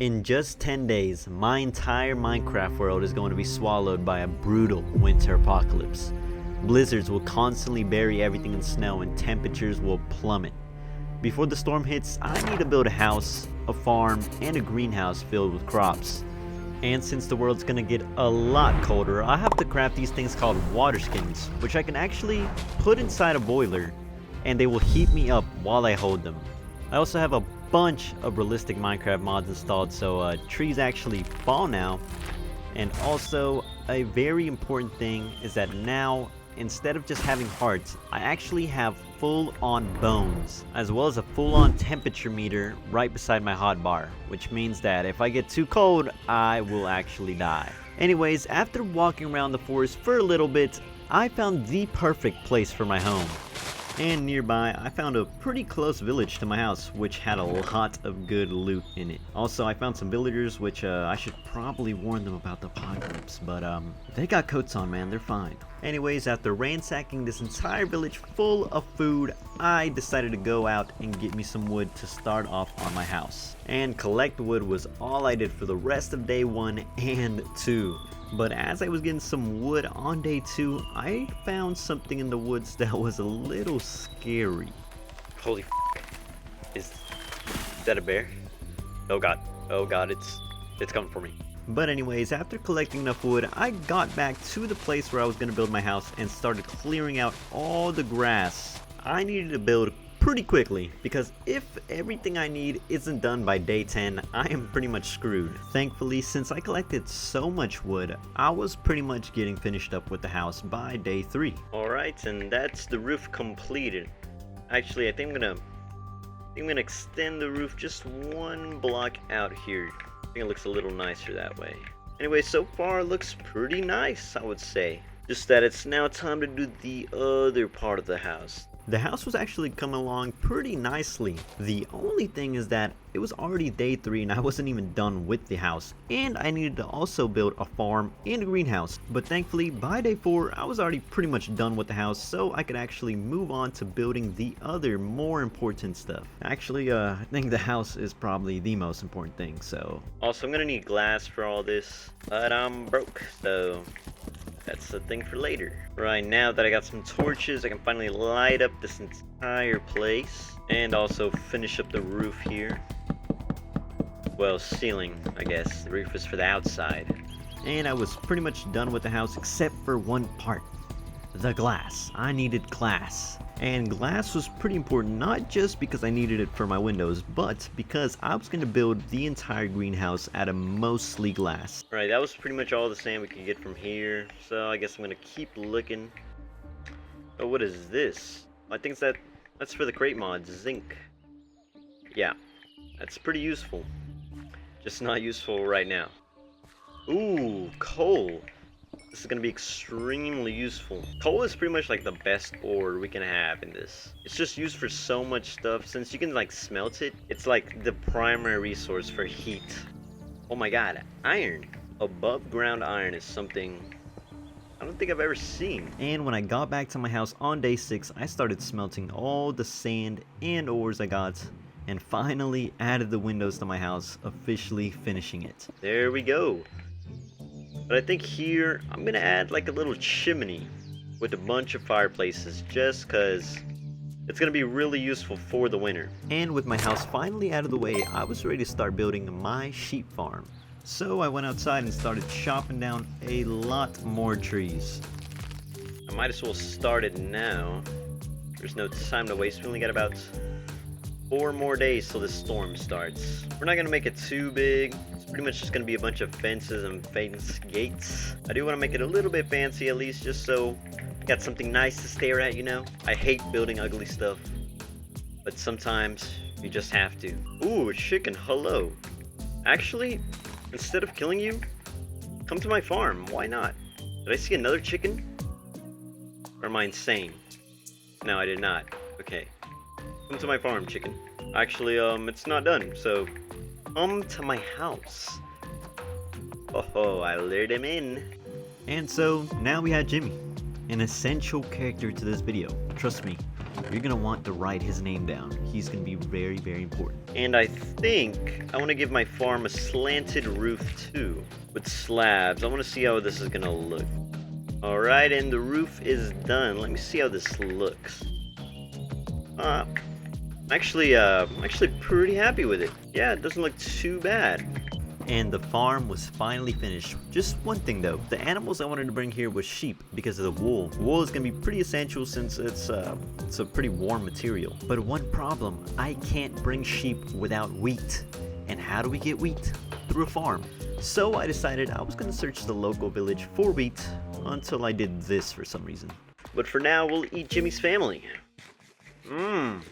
In just 10 days, my entire Minecraft world is going to be swallowed by a brutal winter apocalypse. Blizzards will constantly bury everything in snow and temperatures will plummet. Before the storm hits, I need to build a house, a farm, and a greenhouse filled with crops. And since the world's gonna get a lot colder, I have to craft these things called water skins, which I can actually put inside a boiler, and they will heat me up while I hold them. I also have a bunch of realistic Minecraft mods installed, so trees actually fall now. And also, a very important thing is that now, instead of just having hearts, I actually have full-on bones, as well as a full-on temperature meter right beside my hotbar, which means that if I get too cold, I will actually die. Anyways, after walking around the forest for a little bit, I found the perfect place for my home. And nearby, I found a pretty close village to my house, which had a lot of good loot in it. Also, I found some villagers, which I should probably warn them about the apocalypse, but they got coats on, man, they're fine. Anyways, after ransacking this entire village full of food, I decided to go out and get me some wood to start off on my house. And collect wood was all I did for the rest of day 1 and 2. But as I was getting some wood on day 2, I found something in the woods that was a little scary. Holy f***. Is that a bear? Oh god, it's coming for me. But anyways, after collecting enough wood, I got back to the place where I was going to build my house and started clearing out all the grass. I needed to build pretty quickly, because if everything I need isn't done by day 10, I am pretty much screwed. Thankfully, since I collected so much wood, I was pretty much getting finished up with the house by day 3. Alright, and that's the roof completed. Actually, I think I'm gonna extend the roof just 1 block out here. I think it looks a little nicer that way. Anyway, so far it looks pretty nice, I would say. Just that it's now time to do the other part of the house. The house was actually coming along pretty nicely. The only thing is that it was already day 3 and I wasn't even done with the house. And I needed to also build a farm and a greenhouse. But thankfully, by day 4, I was already pretty much done with the house, so I could actually move on to building the other more important stuff. Actually, I think the house is probably the most important thing, so. Also, I'm gonna need glass for all this, but I'm broke, so that's a thing for later. Right, now that I got some torches, I can finally light up this entire place. And also finish up the roof here. Well, ceiling, I guess. The roof is for the outside. And I was pretty much done with the house except for one part. The glass. I needed glass. And glass was pretty important, not just because I needed it for my windows, but because I was going to build the entire greenhouse out of mostly glass. Alright, that was pretty much all the sand we could get from here, so I guess I'm going to keep looking. Oh, what is this? I think that's for the crate mod, zinc. Yeah, that's pretty useful. Just not useful right now. Ooh, coal. This is going to be extremely useful. Coal is pretty much like the best ore we can have in this. It's just used for so much stuff. Since you can like smelt it, it's like the primary resource for heat. Oh my god, iron. Above ground iron is something I don't think I've ever seen. And when I got back to my house on day 6, I started smelting all the sand and ores I got. And finally added the windows to my house, officially finishing it. There we go. But I think here, I'm gonna add like a little chimney with a bunch of fireplaces, just cause it's gonna be really useful for the winter. And with my house finally out of the way, I was ready to start building my sheep farm. So I went outside and started chopping down a lot more trees. I might as well start it now. There's no time to waste. We only got about 4 more days till this storm starts. We're not gonna make it too big. It's pretty much just gonna be a bunch of fences and fence gates. I do want to make it a little bit fancy at least, just so I got something nice to stare at, you know? I hate building ugly stuff, but sometimes you just have to. Ooh, a chicken, hello. Actually, instead of killing you, come to my farm. Why not? Did I see another chicken? Or am I insane? No, I did not. Okay. Come to my farm, chicken. Actually, it's not done, so come to my house. Oh, I lured him in. And so, now we had Jimmy, an essential character to this video. Trust me, you're gonna want to write his name down. He's gonna be very, very important. And I think I want to give my farm a slanted roof too, with slabs. I want to see how this is gonna look. Alright, and the roof is done. Let me see how this looks. I'm actually pretty happy with it. Yeah, it doesn't look too bad. And the farm was finally finished. Just one thing though, the animals I wanted to bring here was sheep because of the wool. Wool is gonna be pretty essential since it's a pretty warm material. But one problem, I can't bring sheep without wheat. And how do we get wheat? Through a farm. So I decided I was gonna search the local village for wheat until I did this for some reason. But for now, we'll eat Jimmy's family. Man.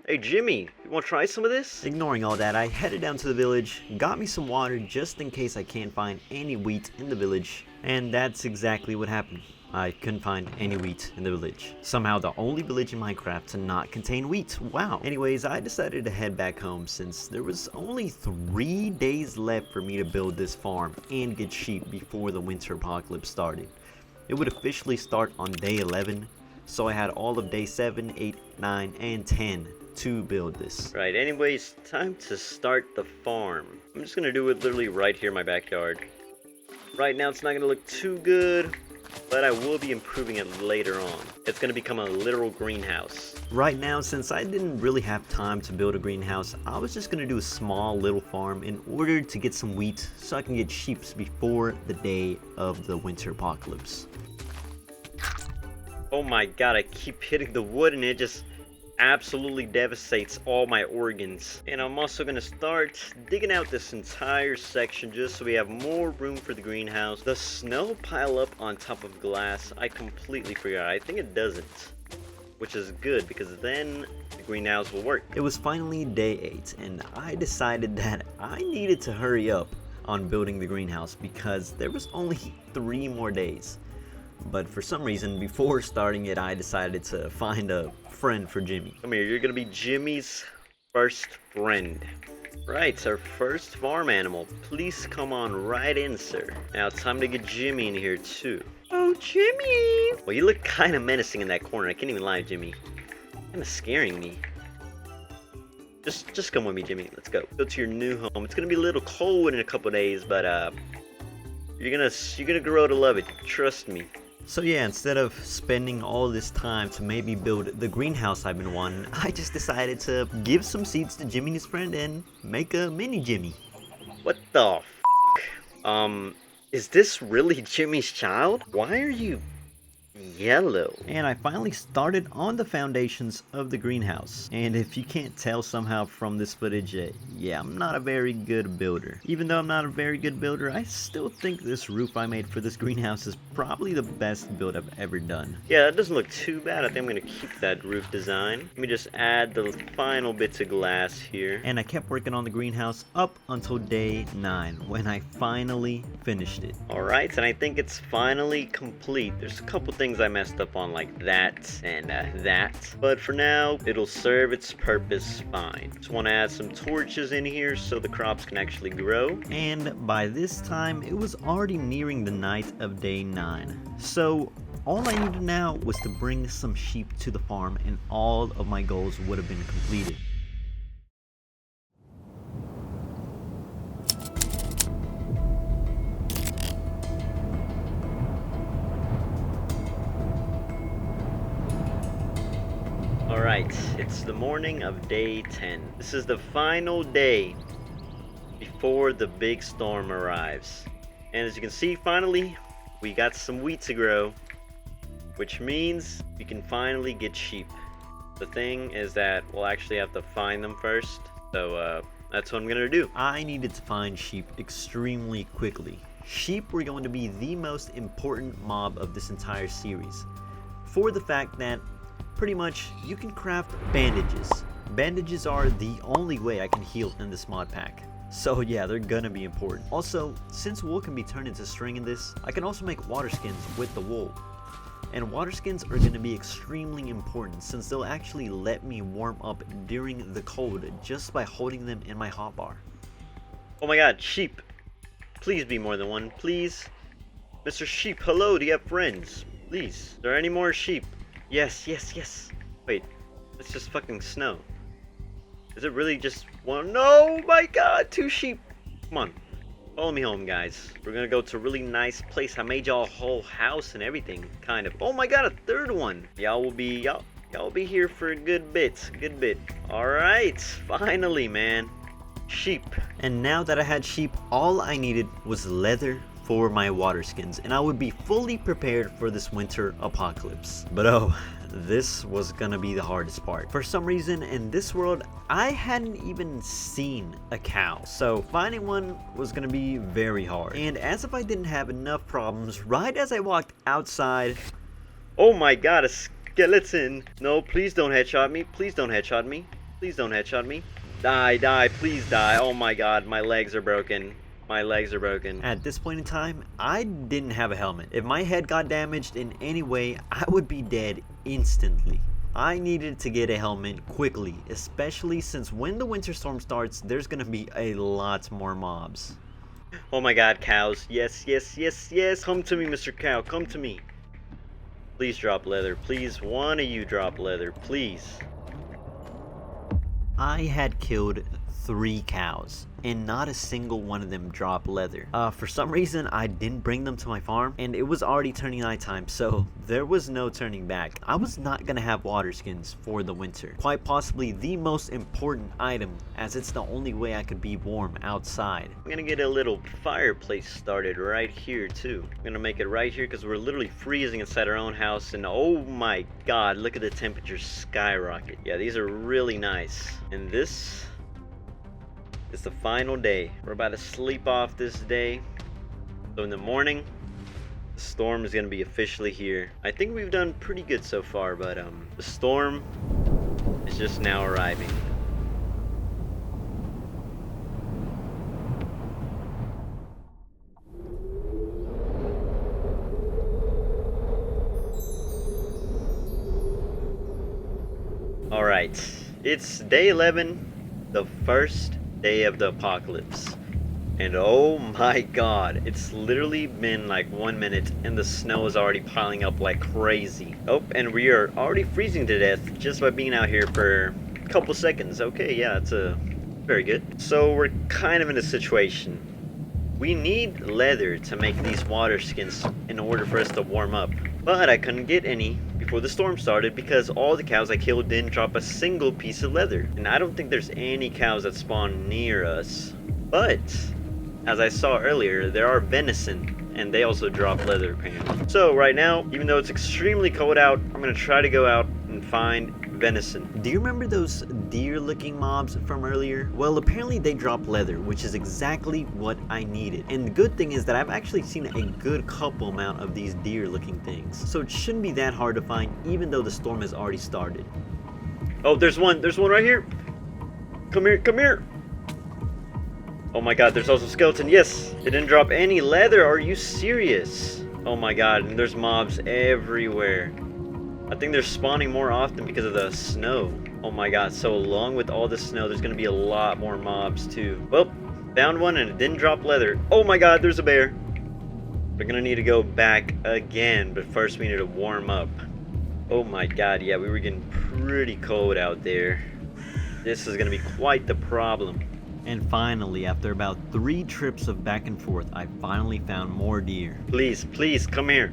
Hey Jimmy, you want to try some of this? Ignoring all that, I headed down to the village, got me some water just in case I can't find any wheat in the village, and that's exactly what happened. I couldn't find any wheat in the village. Somehow the only village in Minecraft to not contain wheat. Wow. Anyways, I decided to head back home since there was only 3 days left for me to build this farm and get sheep before the winter apocalypse started. It would officially start on day 11, so I had all of day 7, 8, 9, and 10 to build this. Right, anyways, time to start the farm. I'm just gonna do it literally right here in my backyard. Right now it's not gonna look too good, but I will be improving it later on. It's gonna become a literal greenhouse. Right now, since I didn't really have time to build a greenhouse, I was just gonna do a small little farm in order to get some wheat so I can get sheep before the day of the winter apocalypse. Oh my god, I keep hitting the wood and it just absolutely devastates all my organs. And I'm also gonna start digging out this entire section just so we have more room for the greenhouse. The snow pile up on top of glass, I completely forgot. I think it doesn't, which is good because then the greenhouse will work. It was finally day 8 and I decided that I needed to hurry up on building the greenhouse because there was only 3 more days. But for some reason, before starting it, I decided to find a friend for Jimmy. Come here, you're gonna be Jimmy's first friend. Right, our first farm animal. Please come on right in, sir. Now it's time to get Jimmy in here too. Oh, Jimmy! Well, you look kind of menacing in that corner. I can't even lie, Jimmy. Kind of scaring me. Just come with me, Jimmy. Let's go. Go to your new home. It's gonna be a little cold in a couple days, but you're gonna grow to love it. Trust me. So yeah, instead of spending all this time to maybe build the greenhouse I've been wanting, I just decided to give some seeds to Jimmy and his friend and make a mini Jimmy. What the f***? Is this really Jimmy's child? Why are you yellow? And I finally started on the foundations of the greenhouse. And if you can't tell somehow from this footage, yeah, I'm not a very good builder. Even though I'm not a very good builder, I still think this roof I made for this greenhouse is probably the best build I've ever done. Yeah, that doesn't look too bad. I think I'm gonna keep that roof design. Let me just add the final bits of glass here. And I kept working on the greenhouse up until day 9 when I finally finished it. Alright, and I think it's finally complete. There's a couple things I messed up on like that and that, but for now it'll serve its purpose fine. Just want to add some torches in here so the crops can actually grow. And by this time it was already nearing the night of day 9, so all I needed now was to bring some sheep to the farm and all of my goals would have been completed. Alright, it's the morning of day 10. This is the final day before the big storm arrives. And as you can see, finally, we got some wheat to grow, which means we can finally get sheep. The thing is that we'll actually have to find them first, so that's what I'm gonna do. I needed to find sheep extremely quickly. Sheep were going to be the most important mob of this entire series, for the fact that pretty much you can craft bandages. Bandages are the only way I can heal in this mod pack. So yeah, they're gonna be important. Also, since wool can be turned into string in this, I can also make water skins with the wool. And water skins are gonna be extremely important since they'll actually let me warm up during the cold just by holding them in my hotbar. Oh my god, sheep. Please be more than one, please. Mr. Sheep, hello, do you have friends? Please. Is there any more sheep? Yes, yes, yes. Wait, it's just fucking snow. Is it really just one? No, my god, 2 sheep. Come on. Follow me home, guys. We're gonna go to a really nice place. I made y'all a whole house and everything, kind of. Oh my god, a 3rd one. Y'all will be here for a good bit. Alright, finally, man. Sheep. And now that I had sheep, all I needed was leather for my water skins, and I would be fully prepared for this winter apocalypse. But oh, this was gonna be the hardest part. For some reason in this world, I hadn't even seen a cow, so finding one was gonna be very hard. And as if I didn't have enough problems, right as I walked outside, oh my god, a skeleton. No, please don't headshot me. Please don't headshot me. Please don't headshot me. Die, please die. Oh my god, my legs are broken. My legs are broken. At this point in time, I didn't have a helmet. If my head got damaged in any way, I would be dead instantly. I needed to get a helmet quickly, especially since when the winter storm starts, there's gonna be a lot more mobs. Oh my god, cows. Yes, yes, yes, yes. Come to me, Mr. Cow. Come to me. Please drop leather. Please, one of you drop leather. Please. I had killed 3 cows, and not a single one of them dropped leather. For some reason, I didn't bring them to my farm, and it was already turning nighttime, so there was no turning back. I was not gonna have water skins for the winter. Quite possibly the most important item, as it's the only way I could be warm outside. I'm gonna get a little fireplace started right here too. I'm gonna make it right here because we're literally freezing inside our own house, and oh my god, look at the temperature skyrocket. Yeah, these are really nice. And this it's the final day. We're about to sleep off this day. So in the morning, the storm is gonna be officially here. I think we've done pretty good so far, but the storm is just now arriving. All right, it's day 11, the first day of the apocalypse, and oh my god, it's literally been like 1 minute and the snow is already piling up like crazy. Oh, and we are already freezing to death just by being out here for a couple seconds. Okay, yeah, it's very good. So we're kind of in a situation. We need leather to make these water skins in order for us to warm up, but I couldn't get any before the storm started because all the cows I killed didn't drop a single piece of leather. And I don't think there's any cows that spawn near us. But, as I saw earlier, there are venison, and they also drop leather apparently. So right now, even though it's extremely cold out, I'm gonna try to go out and find venison. Do you remember those deer looking mobs from earlier? Well, apparently they drop leather, which is exactly what I needed. And the good thing is that I've actually seen a good couple amount of these deer looking things, so it shouldn't be that hard to find even though the storm has already started. Oh, there's one right here. Come here. Oh my god, there's also a skeleton. Yes, it didn't drop any leather. Are you serious? Oh my god, and there's mobs everywhere. I think they're spawning more often because of the snow. Oh my god, so along with all the snow, there's gonna be a lot more mobs too. Well, found one and it didn't drop leather. Oh my god, there's a bear. We're gonna need to go back again, but first we need to warm up. Oh my god, yeah, we were getting pretty cold out there. This is gonna be quite the problem. And finally, after about 3 trips of back and forth, I finally found more deer. Please, come here.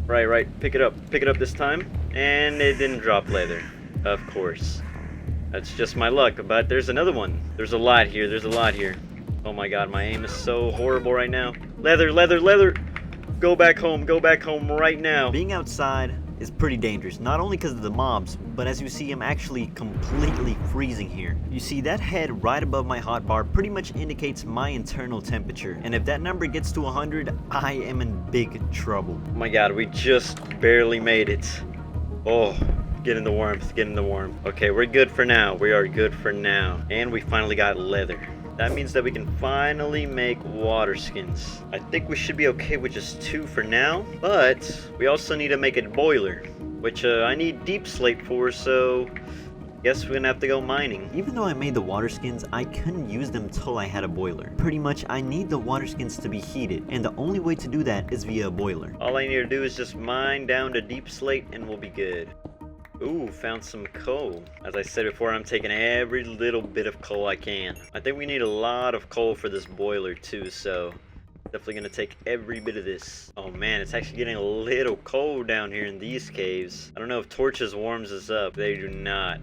Right, pick it up this time. And it didn't drop leather, of course. That's just my luck, but there's another one. There's a lot here. Oh my god, my aim is so horrible right now. Leather! Go back home right now. Being outside is pretty dangerous, not only because of the mobs, but as you see, I'm actually completely freezing here. You see, that head right above my hotbar pretty much indicates my internal temperature, and if that number gets to 100, I am in big trouble. Oh my god, we just barely made it. Oh, get in the warmth. Okay, we're good for now. We are good for now. And we finally got leather. That means that we can finally make water skins. I think we should be okay with just 2 for now, but we also need to make a boiler, which I need deep slate for, so Guess we're gonna have to go mining. Even though I made the water skins, I couldn't use them till I had a boiler. Pretty much, I need the water skins to be heated, and the only way to do that is via a boiler. All I need to do is just mine down to deep slate and we'll be good. Ooh, found some coal. As I said before, I'm taking every little bit of coal I can. I think we need a lot of coal for this boiler too, so definitely gonna take every bit of this. Oh man, it's actually getting a little cold down here in these caves. I don't know if torches warms us up. They do not.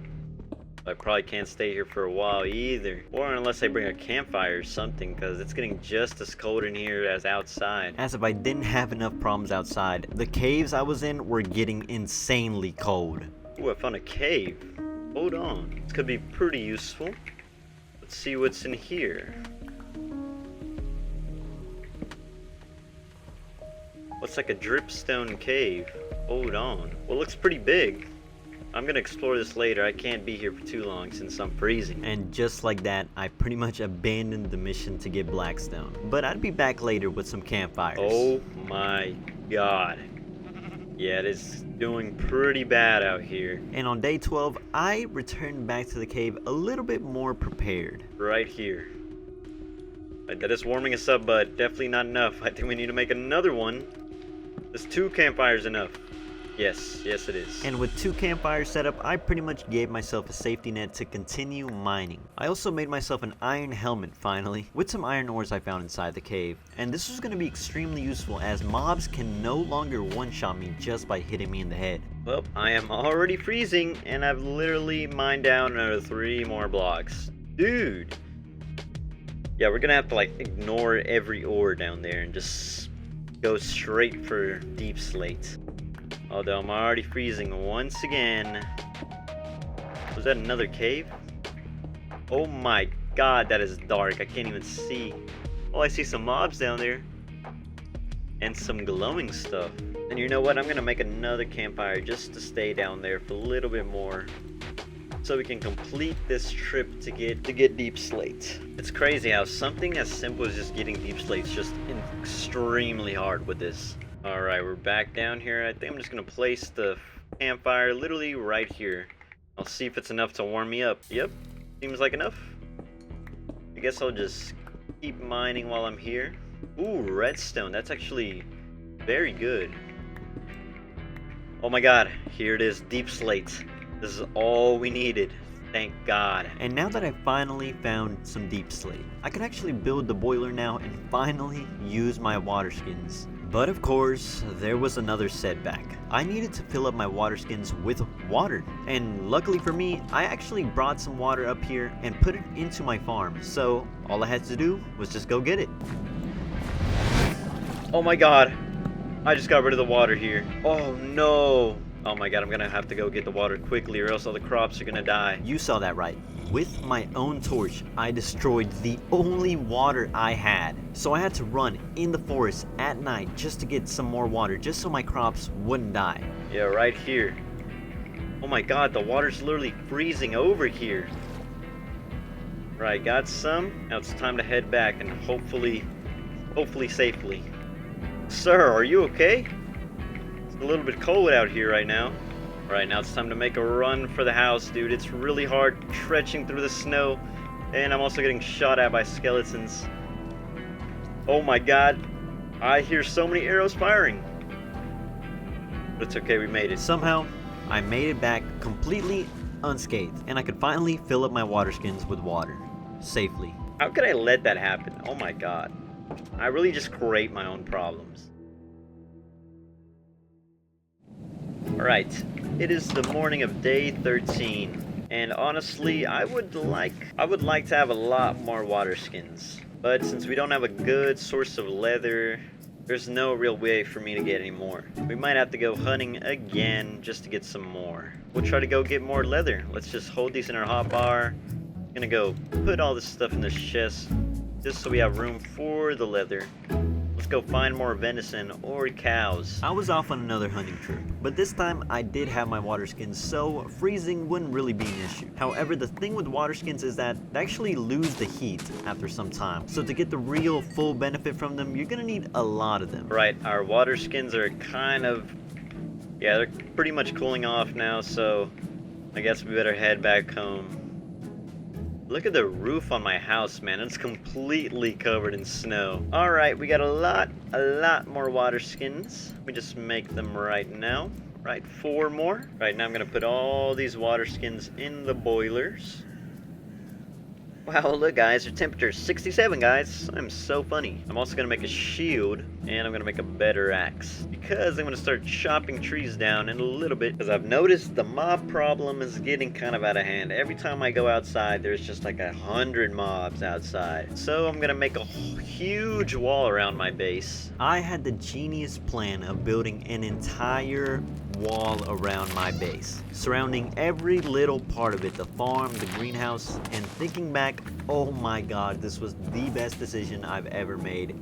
I probably can't stay here for a while either. Or unless I bring a campfire or something, because it's getting just as cold in here as outside. As if I didn't have enough problems outside, the caves I was in were getting insanely cold. Ooh, I found a cave. Hold on. This could be pretty useful. Let's see what's in here. Looks like a dripstone cave. Hold on. Well, it looks pretty big. I'm gonna explore this later. I can't be here for too long since I'm freezing. And just like that, I pretty much abandoned the mission to get Blackstone. But I'd be back later with some campfires. Oh my god. Yeah, it is doing pretty bad out here. And on day 12, I returned back to the cave a little bit more prepared. Right here. That is warming us up, but definitely not enough. I think we need to make another one. There's 2 campfires enough. Yes, it is. And with 2 campfires set up, I pretty much gave myself a safety net to continue mining. I also made myself an iron helmet, finally, with some iron ores I found inside the cave. And this was going to be extremely useful as mobs can no longer one-shot me just by hitting me in the head. Well, I am already freezing, and I've literally mined down another 3 more blocks. Dude! Yeah, we're gonna have to, like, ignore every ore down there and just go straight for deep slate. Although I'm already freezing once again. Was that another cave? Oh my god, that is dark. I can't even see. Oh, I see some mobs down there. And some glowing stuff. And you know what? I'm gonna make another campfire just to stay down there for a little bit more. So we can complete this trip to get deep slate. It's crazy how something as simple as just getting deep slate is just extremely hard with this. Alright, we're back down here. I think I'm just gonna place the campfire literally right here. I'll see if it's enough to warm me up. Yep, seems like enough. I guess I'll just keep mining while I'm here. Ooh, redstone. That's actually very good. Oh my god, here it is, deep slate. This is all we needed. Thank God. And now that I finally found some deep slate, I can actually build the boiler now and finally use my water skins. But of course, there was another setback. I needed to fill up my water skins with water. And luckily for me, I actually brought some water up here and put it into my farm. So all I had to do was just go get it. Oh my god. I just got rid of the water here. Oh no. Oh my god, I'm gonna have to go get the water quickly or else all the crops are gonna die. You saw that right. With my own torch, I destroyed the only water I had. So I had to run in the forest at night just to get some more water, just so my crops wouldn't die. Yeah, right here. Oh my god, the water's literally freezing over here. Right, got some. Now it's time to head back and hopefully safely. Sir, are you okay? It's a little bit cold out here right now. Right, now it's time to make a run for the house, dude. It's really hard trekking through the snow. And I'm also getting shot at by skeletons. Oh my god. I hear so many arrows firing. But it's okay, we made it. Somehow, I made it back completely unscathed. And I could finally fill up my water skins with water. Safely. How could I let that happen? Oh my god. I really just create my own problems. Alright, it is the morning of day 13, and honestly, I would like to have a lot more water skins. But since we don't have a good source of leather, there's no real way for me to get any more. We might have to go hunting again just to get some more. We'll try to go get more leather. Let's just hold these in our hotbar. Gonna go put all this stuff in this chest, just so we have room for the leather. Let's go find more venison or cows. I was off on another hunting trip, but this time I did have my water skins, so freezing wouldn't really be an issue. However, the thing with water skins is that they actually lose the heat after some time. So to get the real full benefit from them, you're gonna need a lot of them. Right, our water skins are kind of, yeah, they're pretty much cooling off now, so I guess we better head back home. Look at the roof on my house, man. It's completely covered in snow. Alright, we got a lot more water skins. Let me just make them right now. Right, 4 more. Right now I'm gonna put all these water skins in the boilers. Wow, look guys, our temperature is 67, guys. I'm so funny. I'm also gonna make a shield, and I'm gonna make a better axe. Because I'm gonna start chopping trees down in a little bit, because I've noticed the mob problem is getting kind of out of hand. Every time I go outside, there's just like 100 mobs outside. So I'm gonna make a huge wall around my base. I had the genius plan of building an entire wall around my base, surrounding every little part of it, the farm, the greenhouse, and thinking back, oh my god, this was the best decision I've ever made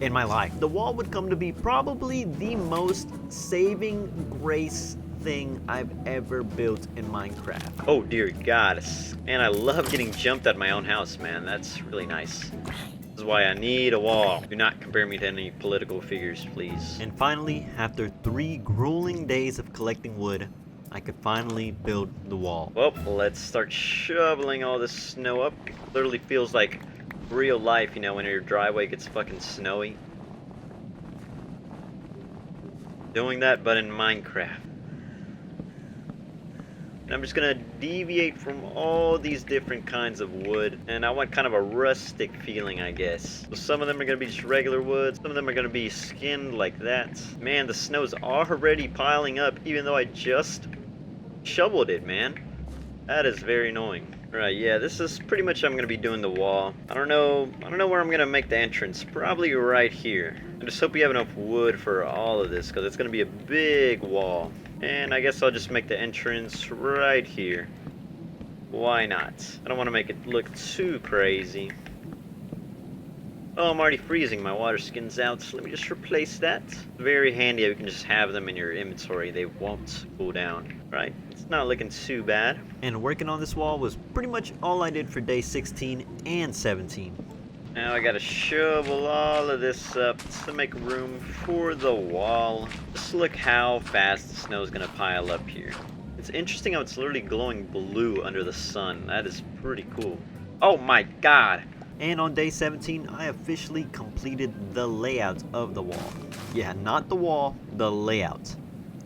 in my life. The wall would come to be probably the most saving grace thing I've ever built in Minecraft. Oh dear god, man, I love getting jumped at my own house, man. That's really nice. This is why I need a wall. Do not compare me to any political figures, please. And finally, after 3 grueling days of collecting wood, I could finally build the wall. Well, let's start shoveling all this snow up. It literally feels like real life, you know, when your driveway gets fucking snowy. Doing that, but in Minecraft. And I'm just gonna deviate from all these different kinds of wood, and I want kind of a rustic feeling, I guess. So some of them are gonna be just regular wood, some of them are gonna be skinned like that. Man, the snow's already piling up, even though I just shoveled it, man. That is very annoying. Right, yeah, this is pretty much how I'm gonna be doing the wall. I don't know where I'm gonna make the entrance. Probably right here. I just hope you have enough wood for all of this, because it's gonna be a big wall. And I guess I'll just make the entrance right here. Why not? I don't want to make it look too crazy. Oh, I'm already freezing. My water skin's out, so let me just replace that. Very handy if you can just have them in your inventory. They won't cool down. Right? It's not looking too bad. And working on this wall was pretty much all I did for day 16 and 17. Now I gotta shovel all of this up to make room for the wall. Just look how fast the snow is gonna pile up here. It's interesting how it's literally glowing blue under the sun. That is pretty cool. Oh my god! And on day 17, I officially completed the layout of the wall. Yeah, not the wall, the layout.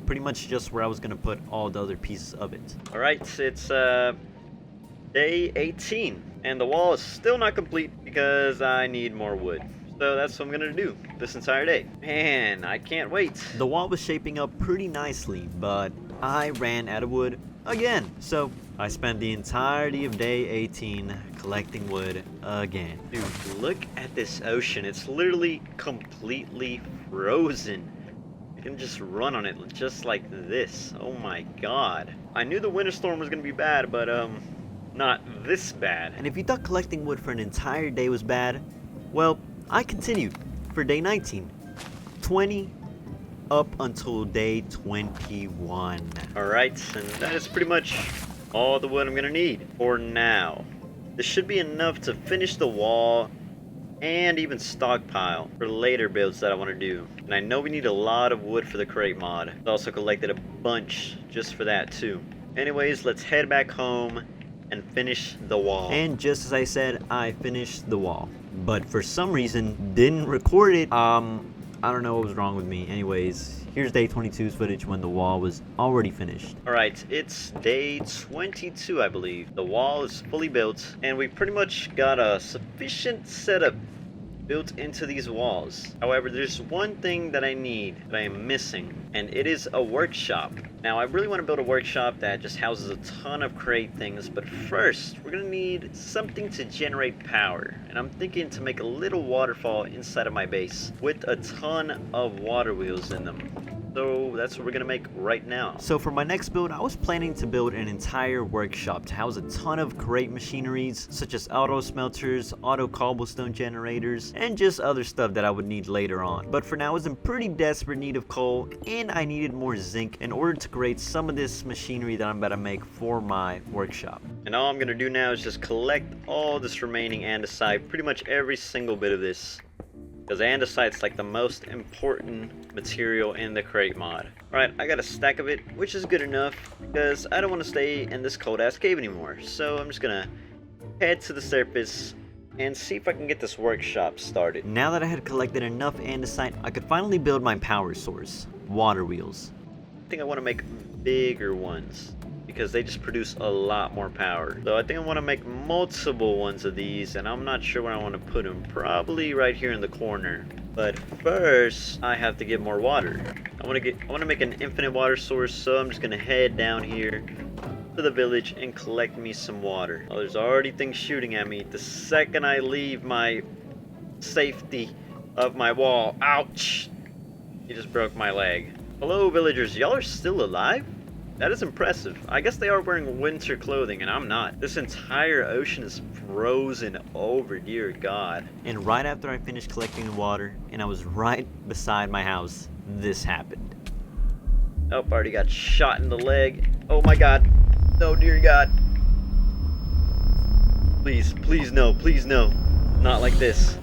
Pretty much just where I was gonna put all the other pieces of it. Alright, it's day 18. And the wall is still not complete because I need more wood. So that's what I'm gonna do this entire day. Man, I can't wait. The wall was shaping up pretty nicely, but I ran out of wood again. So I spent the entirety of day 18 collecting wood again. Dude, look at this ocean. It's literally completely frozen. You can just run on it just like this. Oh my god. I knew the winter storm was gonna be bad, but not this bad. And if you thought collecting wood for an entire day was bad, well, I continued for day 19, 20, up until day 21. Alright, and that is pretty much all the wood I'm gonna need for now. This should be enough to finish the wall and even stockpile for later builds that I want to do. And I know we need a lot of wood for the crate mod. I also collected a bunch just for that too. Anyways, let's head back home and finish the wall. And just as I said, I finished the wall, but for some reason didn't record it. I don't know what was wrong with me. Anyways, here's day 22's footage when the wall was already finished. Alright, it's day 22, I believe. The wall is fully built, and we pretty much got a sufficient setup built into these walls. However, there's one thing that I need, that I am missing, and it is a workshop. Now, I really want to build a workshop that just houses a ton of crate things, but first, we're going to need something to generate power. And I'm thinking to make a little waterfall inside of my base with a ton of water wheels in them. So that's what we're gonna make right now. So for my next build, I was planning to build an entire workshop to house a ton of crate machineries, such as auto smelters, auto cobblestone generators, and just other stuff that I would need later on. But for now, I was in pretty desperate need of coal, and I needed more zinc in order to create some of this machinery that I'm about to make for my workshop. And all I'm gonna do now is just collect all this remaining andesite, pretty much every single bit of this. because andesite's like the most important material in the crate mod. Alright, I got a stack of it, which is good enough because I don't want to stay in this cold ass cave anymore. So I'm just gonna head to the surface and see if I can get this workshop started. Now that I had collected enough andesite, I could finally build my power source, water wheels. I think I want to make bigger ones because they just produce a lot more power. So I think I want to make multiple ones of these, and I'm not sure where I want to put them. Probably right here in the corner. But first, I have to get more water. I want to make an infinite water source, so I'm just gonna head down here to the village and collect me some water. Oh, there's already things shooting at me the second I leave my safety of my wall. Ouch! He just broke my leg. Hello, villagers. Y'all are still alive? That is impressive. I guess they are wearing winter clothing and I'm not. This entire ocean is frozen over, dear God. And right after I finished collecting the water and I was right beside my house, this happened. Oh, I already got shot in the leg. Oh my God. No, dear God. Please, please no, please no. Not like this.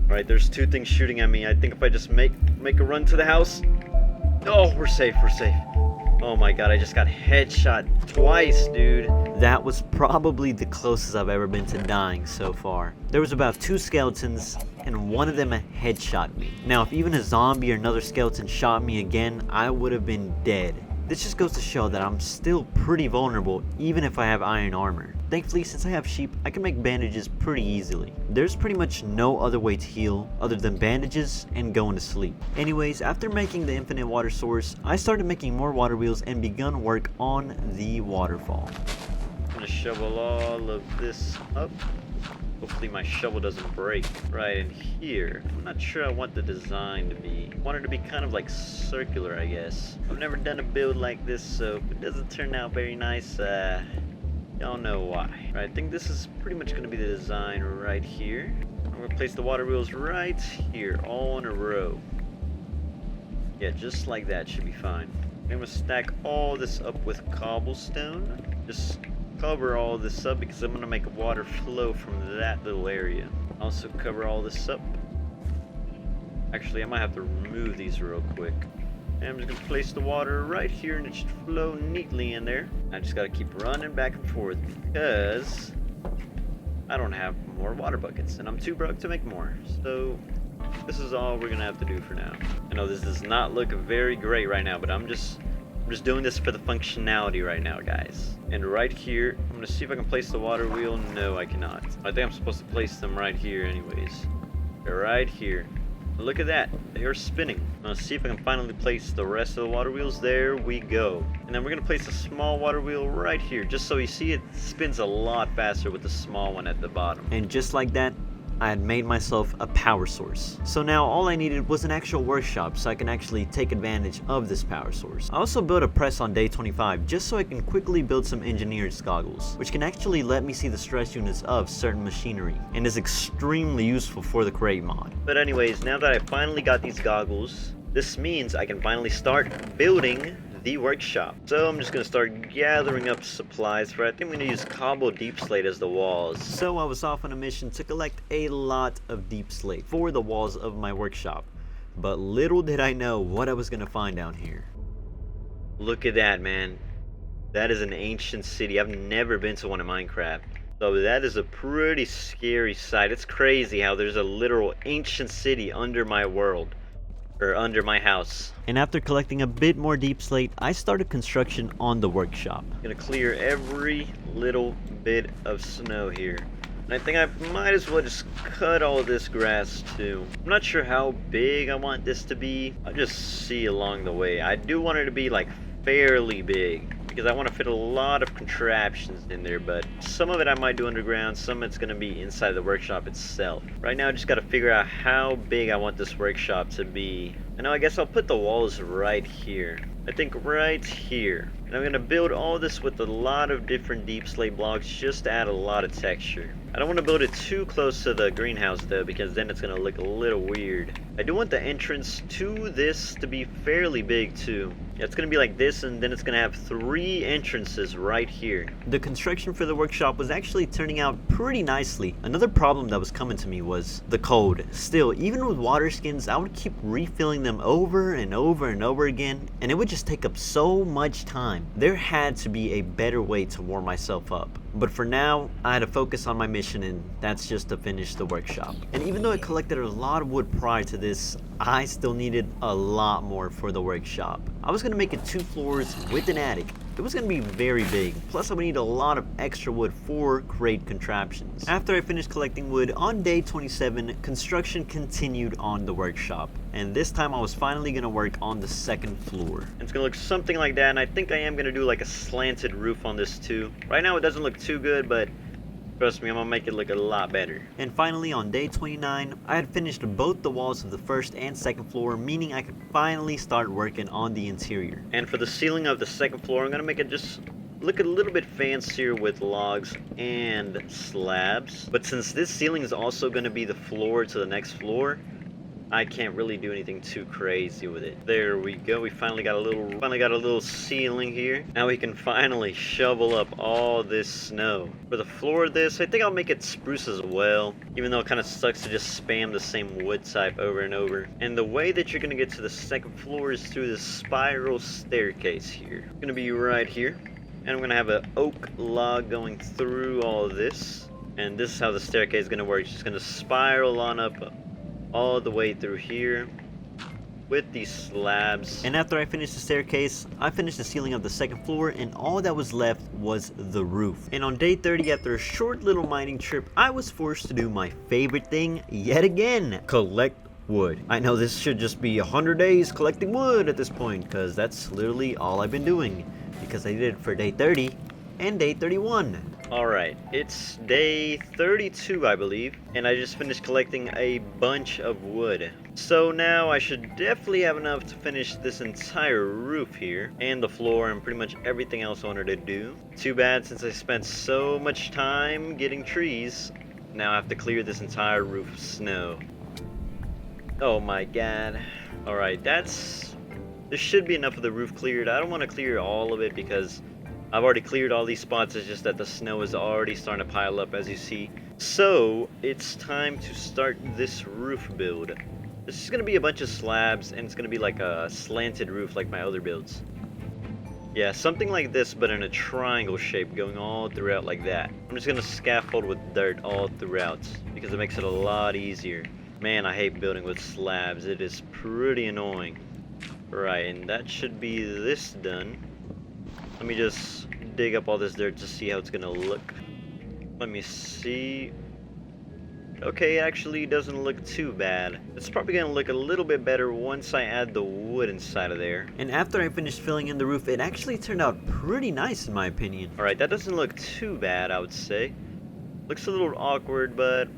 Alright, there's two things shooting at me. I think if I just make a run to the house. Oh, we're safe, we're safe. Oh my God, I just got headshot twice, dude. That was probably the closest I've ever been to dying so far. There was about 2 skeletons, and one of them headshot me. Now, if even a zombie or another skeleton shot me again, I would have been dead. This just goes to show that I'm still pretty vulnerable, even if I have iron armor. Thankfully, since I have sheep, I can make bandages pretty easily. There's pretty much no other way to heal other than bandages and going to sleep. Anyways, after making the infinite water source, I started making more water wheels and begun work on the waterfall. I'm gonna shovel all of this up. Hopefully my shovel doesn't break right in here. I'm not sure I want the design to be. I want it to be kind of like circular, I guess. I've never done a build like this, so if it doesn't turn out very nice, y'all know why. Right, I think this is pretty much going to be the design right here. I'm going to place the water wheels right here, all in a row. Yeah, just like that should be fine. I'm going to stack all this up with cobblestone. Just cover all this up because I'm going to make water flow from that little area. Also cover all this up. Actually, I might have to remove these real quick. And I'm just going to place the water right here and it should flow neatly in there. I just got to keep running back and forth because I don't have more water buckets and I'm too broke to make more. So this is all we're going to have to do for now. I know this does not look very great right now, but I'm just doing this for the functionality right now, guys. And right here, I'm going to see if I can place the water wheel. No, I cannot. I think I'm supposed to place them right here anyways. They're right here. Look at that, they are spinning. Let's see if I can finally place the rest of the water wheels. There we go. And then we're gonna place a small water wheel right here, just so you see it spins a lot faster with the small one at the bottom. And just like that, I had made myself a power source. So now all I needed was an actual workshop so I can actually take advantage of this power source. I also built a press on day 25 just so I can quickly build some engineer's goggles, which can actually let me see the stress units of certain machinery and is extremely useful for the crate mod. But anyways, now that I finally got these goggles, this means I can finally start building the workshop. So I'm just gonna start gathering up supplies for it. I think I'm gonna use cobble deep slate as the walls. So I was off on a mission to collect a lot of deep slate for the walls of my workshop. But little did I know what I was gonna find down here. Look at that, man. That is an ancient city. I've never been to one in Minecraft. So that is a pretty scary sight. It's crazy how there's a literal ancient city under my world. Or under my house. And after collecting a bit more deep slate, I started construction on the workshop. I'm gonna clear every little bit of snow here. And I think I might as well just cut all this grass too. I'm not sure how big I want this to be. I'll just see along the way. I do want it to be like fairly big, because I want to fit a lot of contraptions in there, but some of it I might do underground, some of it's going to be inside the workshop itself. Right now I just got to figure out how big I want this workshop to be. And I guess I'll put the walls right here. I think right here. And I'm going to build all this with a lot of different deep slate blocks just to add a lot of texture. I don't want to build it too close to the greenhouse though, because then it's going to look a little weird. I do want the entrance to this to be fairly big too. Yeah, it's gonna be like this, and then it's gonna have 3 entrances right here. The construction for the workshop was actually turning out pretty nicely. Another problem that was coming to me was the cold. Still, even with water skins, I would keep refilling them over and over and over again, and it would just take up so much time. There had to be a better way to warm myself up. But for now, I had to focus on my mission, and that's just to finish the workshop. And even though I collected a lot of wood prior to this, I still needed a lot more for the workshop. I was going to make it 2 floors with an attic. It was going to be very big, plus I would need a lot of extra wood for crate contraptions. After I finished collecting wood, on day 27, construction continued on the workshop. And this time I was finally going to work on the 2nd floor. And it's going to look something like that, and I think I am going to do like a slanted roof on this too. Right now it doesn't look too good, but trust me, I'm gonna make it look a lot better. And finally, on day 29, I had finished both the walls of the 1st and 2nd floor, meaning I could finally start working on the interior. And for the ceiling of the 2nd floor, I'm gonna make it just look a little bit fancier with logs and slabs. But since this ceiling is also gonna be the floor to the next floor, I can't really do anything too crazy with it. There we go. We finally got a little ceiling here. Now we can finally shovel up all this snow. For the floor of this, I think I'll make it spruce as well, even though it kind of sucks to just spam the same wood type over and over. And the way that you're gonna get to the 2nd floor is through this spiral staircase here. It's gonna be right here, and I'm gonna have an oak log going through all of this. And this is how the staircase is gonna work. It's just gonna spiral on up all the way through here with these slabs. And after I finished the staircase, I finished the ceiling of the 2nd floor, and all that was left was the roof. And on day 30, after a short little mining trip, I was forced to do my favorite thing yet again: collect wood. I know this should just be 100 days collecting wood at this point, because that's literally all I've been doing, because I did it for day 30 and day 31. Alright, it's day 32, I believe, and I just finished collecting a bunch of wood. So now I should definitely have enough to finish this entire roof here, and the floor, and pretty much everything else I wanted to do. Too bad, since I spent so much time getting trees, now I have to clear this entire roof of snow. Oh my god. Alright, there should be enough of the roof cleared. I don't want to clear all of it because I've already cleared all these spots. It's just that the snow is already starting to pile up, as you see. So it's time to start this roof build. This is going to be a bunch of slabs, and it's going to be like a slanted roof like my other builds. Yeah, something like this, but in a triangle shape, going all throughout like that. I'm just going to scaffold with dirt all throughout, because it makes it a lot easier. Man, I hate building with slabs. It is pretty annoying. Right, and that should be this done. Let me just dig up all this dirt to see how it's gonna look. Let me see. Okay, it actually doesn't look too bad. It's probably gonna look a little bit better once I add the wood inside of there. And after I finished filling in the roof, it actually turned out pretty nice in my opinion. Alright, that doesn't look too bad, I would say. Looks a little awkward, but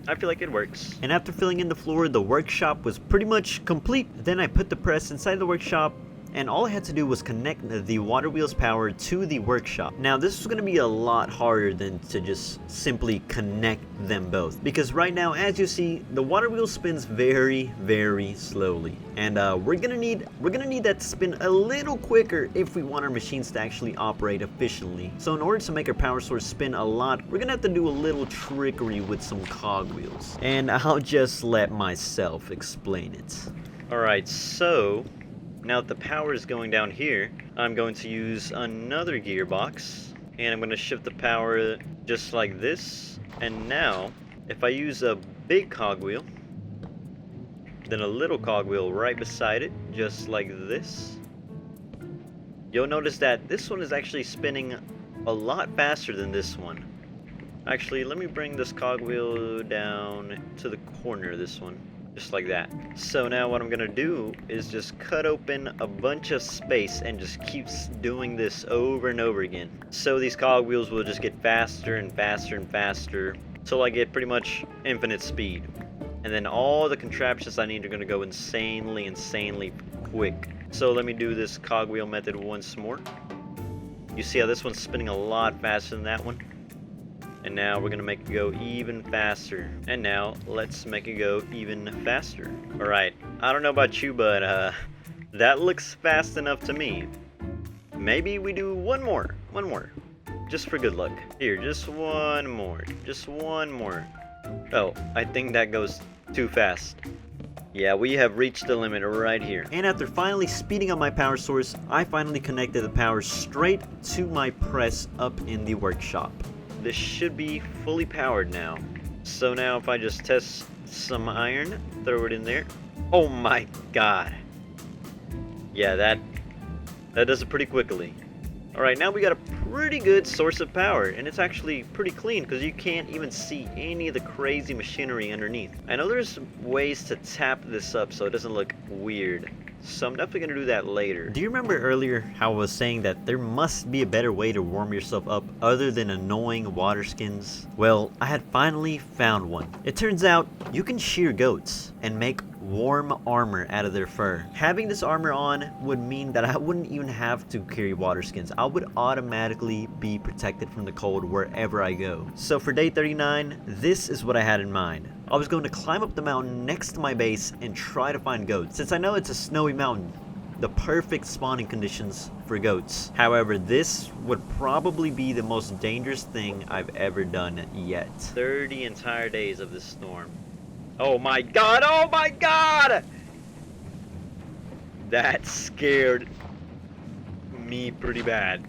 I feel like it works. And after filling in the floor, the workshop was pretty much complete. Then I put the press inside the workshop, and all I had to do was connect the water wheel's power to the workshop. Now this was going to be a lot harder than to just simply connect them both, because right now, as you see, the water wheel spins very, very slowly, and we're gonna need that to spin a little quicker if we want our machines to actually operate efficiently. So in order to make our power source spin a lot, we're gonna have to do a little trickery with some cogwheels, and I'll just let myself explain it. Alright, so now that the power is going down here, I'm going to use another gearbox, and I'm going to shift the power just like this. And now, if I use a big cogwheel, then a little cogwheel right beside it, just like this, you'll notice that this one is actually spinning a lot faster than this one. Actually, let me bring this cogwheel down to the corner of this one. Just like that. So now what I'm gonna do is just cut open a bunch of space and just keep doing this over and over again. So these cogwheels will just get faster and faster and faster till I get pretty much infinite speed. And then all the contraptions I need are gonna go insanely quick. So let me do this cogwheel method once more. You see how this one's spinning a lot faster than that one? And now we're gonna make it go even faster. And now let's make it go even faster. Alright, I don't know about you, but That looks fast enough to me. Maybe we do one more. Just for good luck. Here, just one more. Oh, I think that goes too fast. Yeah, we have reached the limit right here. And after finally speeding up my power source, I finally connected the power straight to my press up in the workshop. This should be fully powered now. So now if I just test some iron, throw it in there. Oh my god. Yeah, that does it pretty quickly. Alright, now we got a pretty good source of power, and it's actually pretty clean because you can't even see any of the crazy machinery underneath. I know there's ways to tap this up so it doesn't look weird, so I'm definitely going to do that later. Do you remember earlier how I was saying that there must be a better way to warm yourself up other than annoying water skins? Well, I had finally found one. It turns out you can shear goats and make warm armor out of their fur. Having this armor on would mean that I wouldn't even have to carry water skins. I would automatically be protected from the cold wherever I go. So for day 39, this is what I had in mind. I was going to climb up the mountain next to my base and try to find goats. Since I know it's a snowy mountain, the perfect spawning conditions for goats. However, this would probably be the most dangerous thing I've ever done yet. 30 entire days of this storm. Oh my god, oh my god! That scared me pretty bad.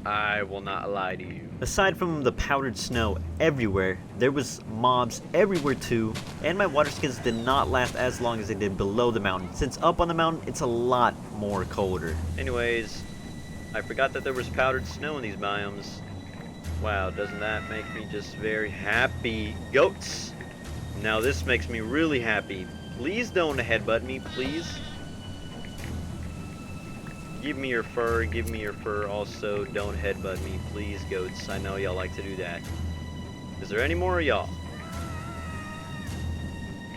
I will not lie to you. Aside from the powdered snow everywhere, there was mobs everywhere too, and my water skins did not last as long as they did below the mountain, since up on the mountain it's a lot more colder. Anyways, I forgot that there was powdered snow in these biomes. Wow, doesn't that make me just very happy? Goats! Now this makes me really happy. Please don't headbutt me, please. Give me your fur, give me your fur. Also, don't headbutt me, please, goats. I know y'all like to do that. Is there any more of y'all?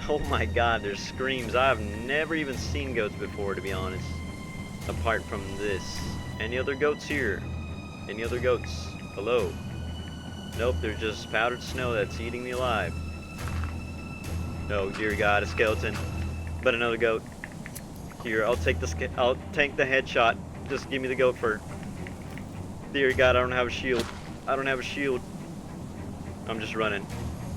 Oh my god, there's screams. I've never even seen goats before, to be honest. Apart from this. Any other goats here? Any other goats? Hello? Nope, there's just powdered snow that's eating me alive. Oh dear god, a skeleton. But another goat. Here, I'll take the headshot. Just give me the goat fur. Dear god, I don't have a shield. I'm just running.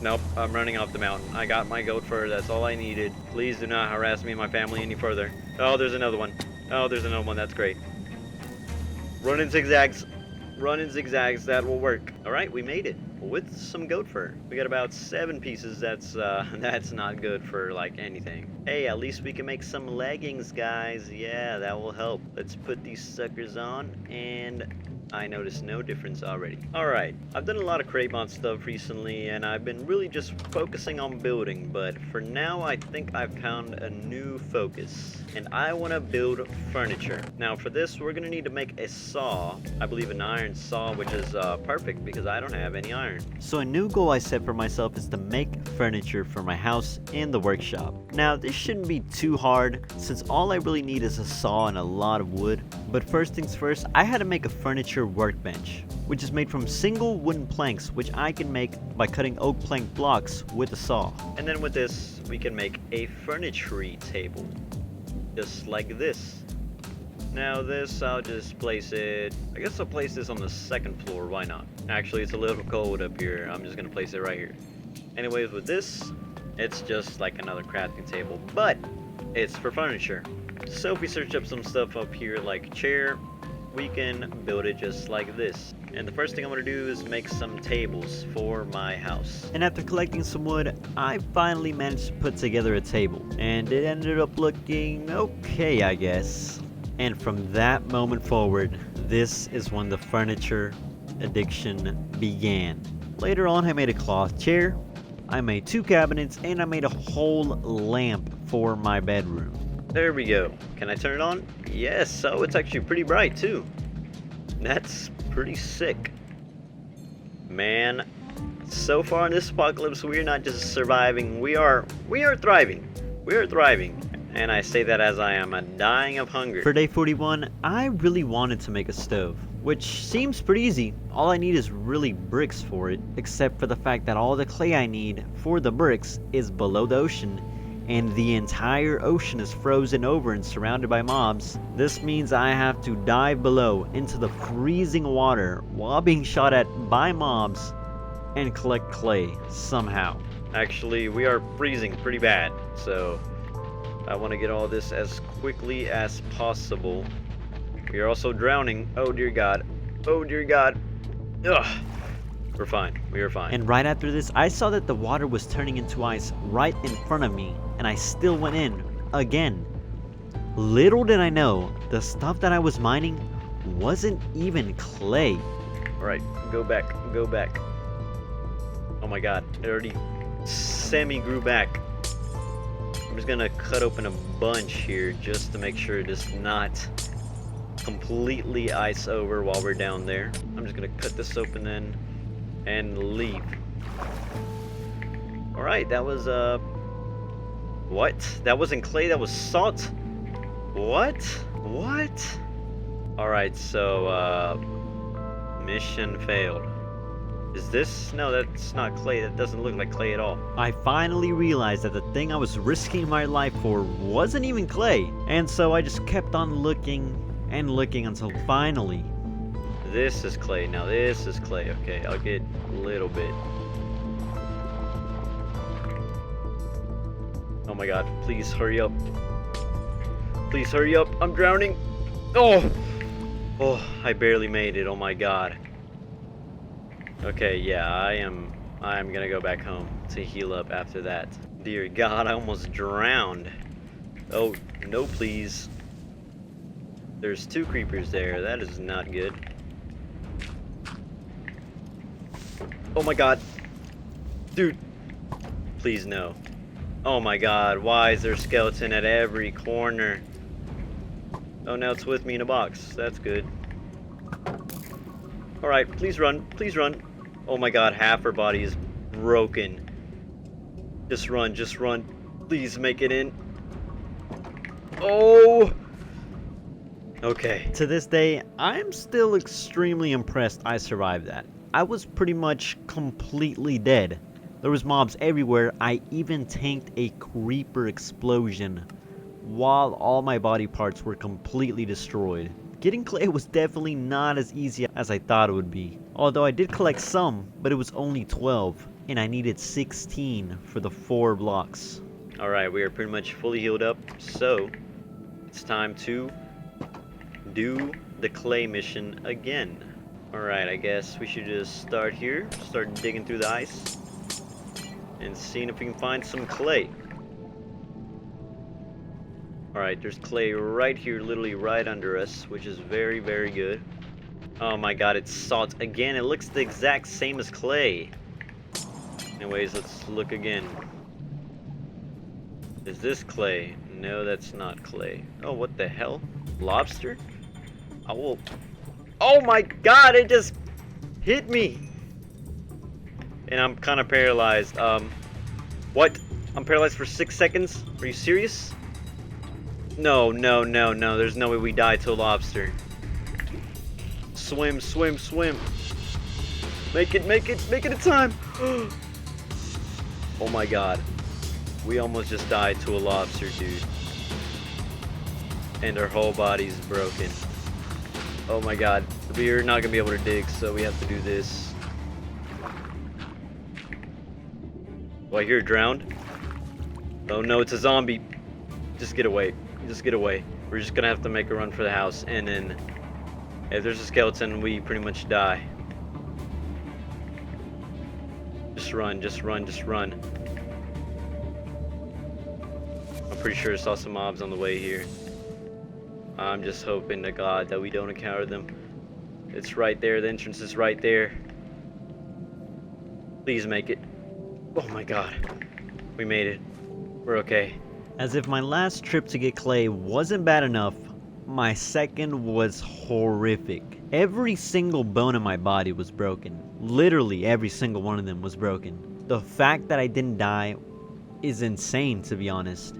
Nope, I'm running off the mountain. I got my goat fur, that's all I needed. Please do not harass me and my family any further. Oh, there's another one. That's great. Run in zigzags, that will work. Alright, we made it. With some goat fur. We got about 7 pieces. That's not good for like anything. Hey, at least we can make some leggings, guys. Yeah, that will help. Let's put these suckers on, and I noticed no difference already. Alright, I've done a lot of Crate-Mod stuff recently, and I've been really just focusing on building, but for now I think I've found a new focus, and I want to build furniture. Now for this, we're going to need to make a saw. I believe an iron saw, which is perfect because I don't have any iron. So a new goal I set for myself is to make furniture for my house and the workshop. Now this shouldn't be too hard, since all I really need is a saw and a lot of wood. But first things first, I had to make a furniture workbench, which is made from single wooden planks, which I can make by cutting oak plank blocks with a saw. And then with this, we can make a furniture table, just like this. Now this, I'll just place it, I guess I'll place this on the 2nd floor, why not? Actually, it's a little cold up here, I'm just gonna place it right here. Anyways, with this, it's just like another crafting table, but it's for furniture. So if we search up some stuff up here like chair, we can build it just like this. And the first thing I'm going to do is make some tables for my house. And after collecting some wood, I finally managed to put together a table. And it ended up looking okay, I guess. And from that moment forward, this is when the furniture addiction began. Later on, I made a cloth chair, I made 2 cabinets, and I made a whole lamp for my bedroom. There we go. Can I turn it on? Yes. Oh, it's actually pretty bright too. That's pretty sick. Man, so far in this apocalypse, we're not just surviving, we are thriving. We are thriving. And I say that as I am dying of hunger. For day 41, I really wanted to make a stove, which seems pretty easy. All I need is really bricks for it, except for the fact that all the clay I need for the bricks is below the ocean, and the entire ocean is frozen over and surrounded by mobs. This means I have to dive below into the freezing water while being shot at by mobs and collect clay somehow. Actually, we are freezing pretty bad, so I want to get all this as quickly as possible. We are also drowning. Oh dear God. Oh dear God. Ugh. We're fine. We are fine. And right after this, I saw that the water was turning into ice right in front of me, and I still went in again. Little did I know, the stuff that I was mining wasn't even clay. Alright, go back. Go back. Oh my God. It already semi-grew back. I'm just gonna cut open a bunch here just to make sure it does not completely ice over while we're down there. I'm just gonna cut this open then and leave. Alright, that was what? That wasn't clay, that was salt? What? What? Alright, so mission failed. Is this? No, that's not clay. That doesn't look like clay at all. I finally realized that the thing I was risking my life for wasn't even clay. And so I just kept on looking and looking until finally. This is clay. Now this is clay. Okay, I'll get a little bit. Oh my God, please hurry up. Please hurry up. I'm drowning. Oh! Oh, I barely made it. Oh my God. Okay, yeah, I am gonna go back home to heal up after that. Dear God, I almost drowned. Oh, no please. There's 2 creepers there. That is not good. Oh my God. Dude. Please no. Oh my God, why is there a skeleton at every corner? Oh, now it's with me in a box. That's good. Alright, please run. Please run. Oh my God, half her body is broken. Just run, just run. Please make it in. Oh! Okay. To this day, I'm still extremely impressed I survived that. I was pretty much completely dead. There was mobs everywhere. I even tanked a creeper explosion while all my body parts were completely destroyed. Getting clay was definitely not as easy as I thought it would be. Although I did collect some, but it was only 12, and I needed 16 for the 4 blocks. Alright, we are pretty much fully healed up, so it's time to do the clay mission again. Alright, I guess we should just start here, start digging through the ice, and seeing if we can find some clay. Alright, there's clay right here, literally right under us, which is very, very good. Oh my God, it's salt again. It looks the exact same as clay. Anyways, let's look again. Is this clay? No, that's not clay. Oh, what the hell? Lobster? Oh my God, it just hit me. And I'm kind of paralyzed. What? I'm paralyzed for 6 seconds? Are you serious? No, no, no, no. There's no way we die to a lobster. Swim, swim, swim. Make it, make it, make it in time. Oh my God. We almost just died to a lobster, dude. And our whole body's broken. Oh my God. We're not gonna be able to dig, so we have to do this. Do I hear drowned? Oh no, it's a zombie. Just get away. Just get away. We're just gonna have to make a run for the house, and then if there's a skeleton, we pretty much die. Just run, just run, just run. I'm pretty sure I saw some mobs on the way here. I'm just hoping to God that we don't encounter them. It's right there, the entrance is right there. Please make it. Oh my God. We made it. We're okay. As if my last trip to get clay wasn't bad enough, my second was horrific. Every single bone in my body was broken. Literally every single one of them was broken. The fact that I didn't die is insane, to be honest.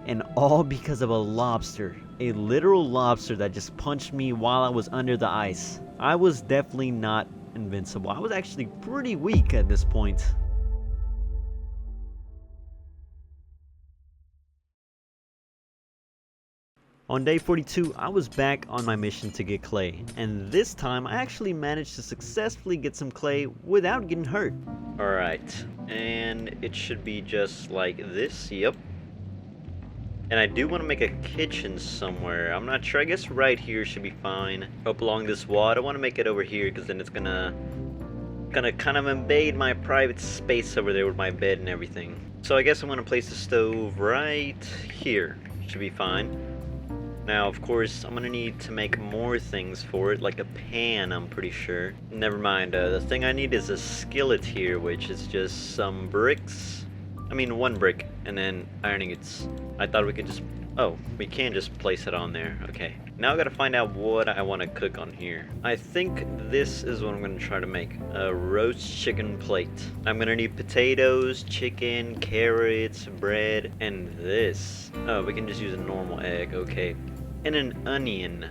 And all because of a lobster. A literal lobster that just punched me while I was under the ice. I was definitely not invincible. I was actually pretty weak at this point. On day 42, I was back on my mission to get clay, and this time I actually managed to successfully get some clay without getting hurt. Alright, and it should be just like this, yep. And I do want to make a kitchen somewhere. I'm not sure, I guess right here should be fine. Up along this wall, I don't want to make it over here because then it's gonna kind of invade my private space over there with my bed and everything. So I guess I'm gonna place the stove right here. Should be fine. Now, of course, I'm gonna need to make more things for it, like a pan, I'm pretty sure. Never mind, the thing I need is a skillet here, which is just some bricks. I mean, one brick, and then iron ingots. I thought we could just... Oh, we can just place it on there. Okay. Now I gotta find out what I want to cook on here. I think this is what I'm gonna try to make. A roast chicken plate. I'm gonna need potatoes, chicken, carrots, bread, and this. Oh, we can just use a normal egg. Okay. And an onion.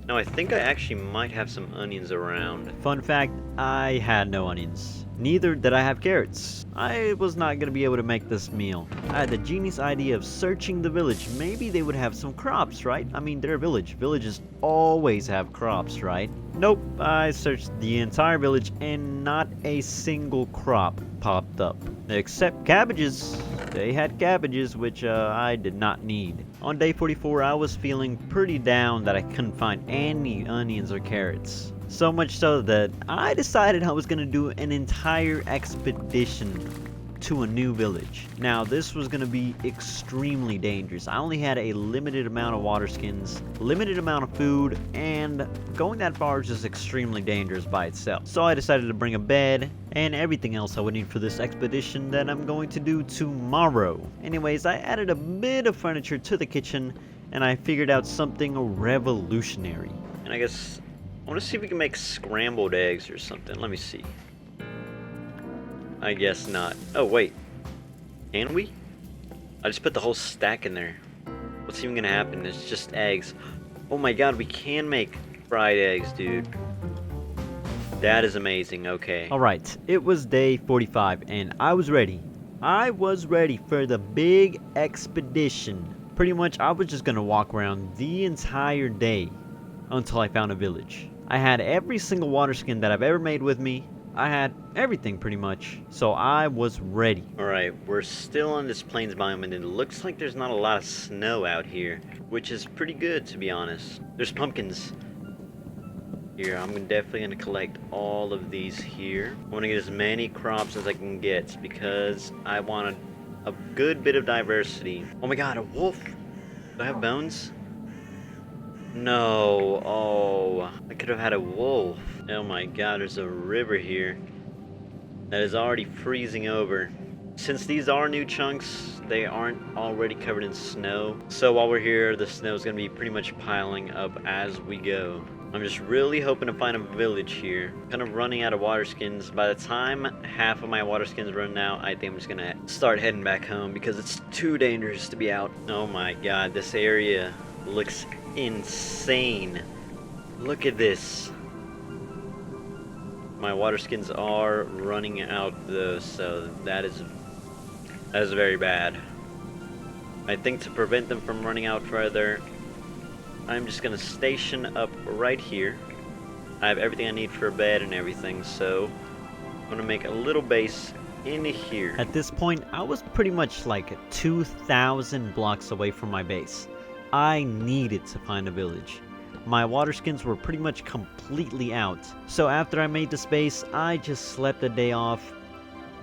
Now I think I actually might have some onions around. Fun fact, I had no onions. Neither did I have carrots. I was not gonna be able to make this meal. I had the genius idea of searching the village. Maybe they would have some crops, right? I mean, they're a village. Villages always have crops, right? Nope, I searched the entire village and not a single crop popped up. Except cabbages. They had cabbages, which I did not need. On day 44, I was feeling pretty down that I couldn't find any onions or carrots. So much so that I decided I was going to do an entire expedition to a new village. Now, this was going to be extremely dangerous. I only had a limited amount of water skins, limited amount of food, and going that far is just extremely dangerous by itself. So I decided to bring a bed and everything else I would need for this expedition that I'm going to do tomorrow. Anyways, I added a bit of furniture to the kitchen and I figured out something revolutionary. And I guess I want to see if we can make scrambled eggs or something. Let me see. I guess not. Oh, wait. Can we? I just put the whole stack in there. What's even gonna happen? It's just eggs. Oh my god, we can make fried eggs, dude. That is amazing. Okay. Alright, it was day 45 and I was ready. I was ready for the big expedition. Pretty much, I was just gonna walk around the entire day until I found a village. I had every single water skin that I've ever made with me. I had everything pretty much, so I was ready. Alright, we're still on this plains biome and it looks like there's not a lot of snow out here, which is pretty good to be honest. There's pumpkins. Here, I'm definitely going to collect all of these here. I want to get as many crops as I can get because I want a good bit of diversity. Oh my god, a wolf! Do I have bones? No, oh, I could have had a wolf. Oh my god, there's a river here that is already freezing over. Since these are new chunks, they aren't already covered in snow. So while we're here, the snow is going to be pretty much piling up as we go. I'm just really hoping to find a village here. Kind of running out of water skins. By the time half of my water skins run out, I think I'm just going to start heading back home because it's too dangerous to be out. Oh my god, this area looks insane. Look at this. My water skins are running out though, so that is very bad. I think to prevent them from running out further, I'm just gonna station up right here. I have everything I need for a bed and everything, so I'm gonna make a little base in here. At this point, I was pretty much like 2,000 blocks away from my base. I needed to find a village. My water skins were pretty much completely out. So after I made this base, I just slept a day off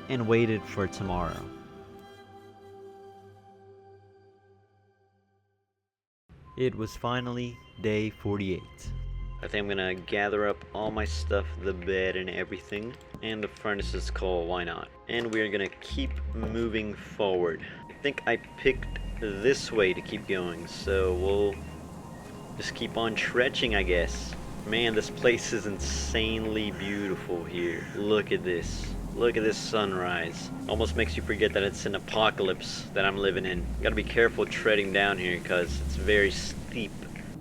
and waited for tomorrow. It was finally day 48. I think I'm gonna gather up all my stuff, the bed and everything, and the furnace's coal, why not? And we're gonna keep moving forward. I think I picked this way to keep going, so we'll just keep on trekking, I guess. Man, this place is insanely beautiful here. Look at this. Look at this sunrise. Almost makes you forget that it's an apocalypse that I'm living in. Gotta be careful treading down here because it's very steep.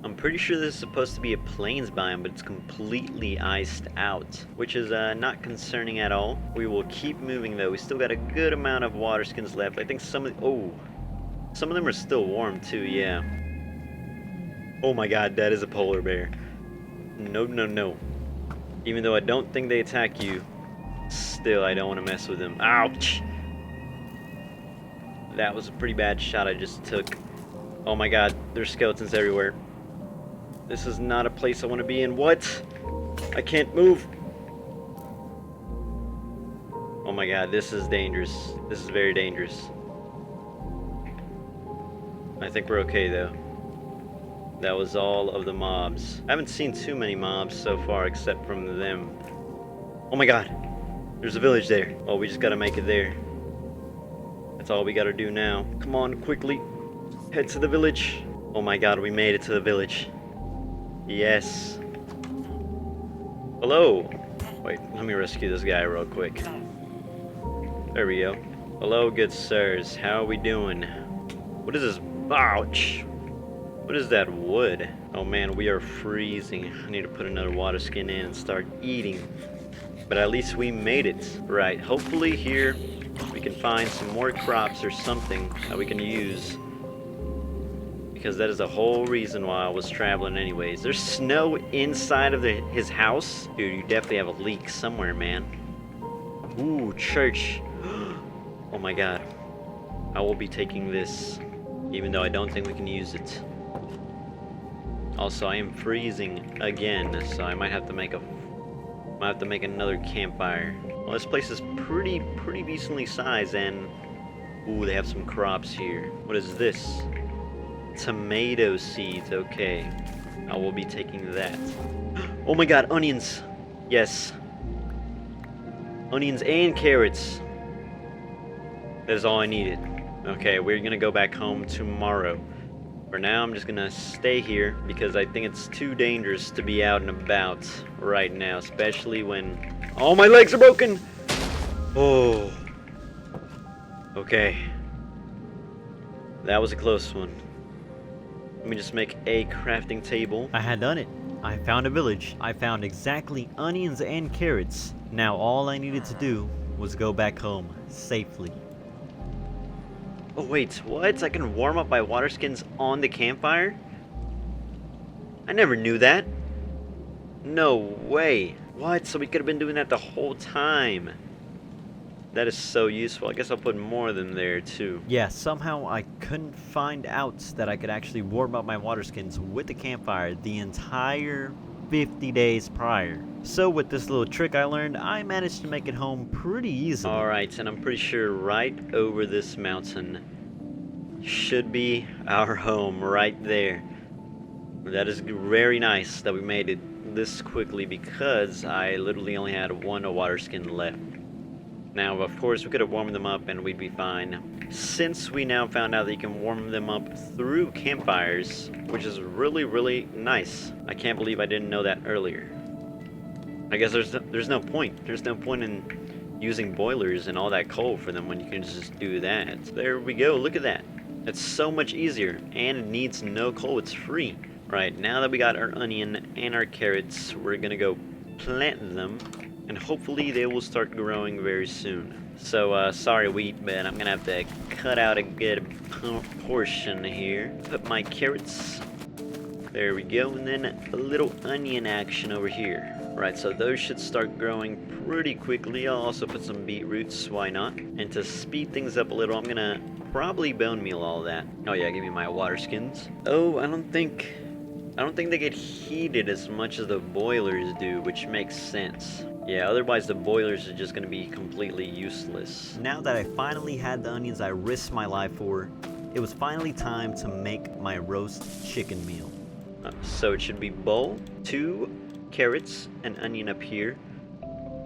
I'm pretty sure this is supposed to be a plains biome, but it's completely iced out, which is not concerning at all. We will keep moving though. We still got a good amount of water skins left. I think some of them are still warm too, yeah. Oh my god, that is a polar bear. No, no, no. Even though I don't think they attack you, still I don't want to mess with them. Ouch! That was a pretty bad shot I just took. Oh my god, there's skeletons everywhere. This is not a place I want to be in. What? I can't move. Oh my god, this is dangerous. This is very dangerous. I think we're okay though. That was all of the mobs. I haven't seen too many mobs so far except from them. Oh my god! There's a village there. Oh, we just gotta make it there. That's all we gotta do now. Come on, quickly. Head to the village. Oh my god, we made it to the village. Yes. Hello. Wait, let me rescue this guy real quick. There we go. Hello, good sirs. How are we doing? What is this? Ouch! What is that wood? Oh man, we are freezing. I need to put another water skin in and start eating. But at least we made it. Right, hopefully here we can find some more crops or something that we can use. Because that is the whole reason why I was traveling anyways. There's snow inside of his house? Dude, you definitely have a leak somewhere, man. Ooh, church. Oh my god. I will be taking this, even though I don't think we can use it. Also, I am freezing again, so I might have to make another campfire. Well, this place is pretty decently sized, and ooh, they have some crops here. What is this? Tomato seeds. Okay, I will be taking that. Oh my god, onions. Yes, onions and carrots. That is all I needed. Okay, we're gonna go back home tomorrow. For now, I'm just gonna stay here because I think it's too dangerous to be out and about right now, especially when... Oh, my legs are broken! Oh. Okay. That was a close one. Let me just make a crafting table. I had done it. I found a village. I found exactly onions and carrots. Now all I needed to do was go back home safely. Oh wait, what? I can warm up my water skins on the campfire? I never knew that. No way. What? So we could have been doing that the whole time. That is so useful. I guess I'll put more of them there too. Yeah, somehow I couldn't find out that I could actually warm up my water skins with the campfire the entire 50 days prior. So with this little trick I learned, I managed to make it home pretty easily. Alright, and I'm pretty sure right over this mountain should be our home right there. That is very nice that we made it this quickly because I literally only had one water skin left. Now, of course, we could have warmed them up and we'd be fine. Since we now found out that you can warm them up through campfires, which is really nice. I can't believe I didn't know that earlier. I guess there's no point. There's no point in using boilers and all that coal for them when you can just do that. There we go. Look at that. It's so much easier, and it needs no coal. It's free. Right, now that we got our onion and our carrots, we're gonna go plant them, and hopefully they will start growing very soon. So, sorry wheat, but I'm gonna have to cut out a good portion here. Put my carrots. There we go, and then a little onion action over here. Right, so those should start growing pretty quickly. I'll also put some beetroots, why not? And to speed things up a little, I'm gonna probably bone meal all that. Oh yeah, give me my water skins. Oh, I don't think they get heated as much as the boilers do, which makes sense. Yeah, otherwise the boilers are just gonna be completely useless. Now that I finally had the onions I risked my life for, it was finally time to make my roast chicken meal. So it should be bowl, 2 carrots, an onion up here,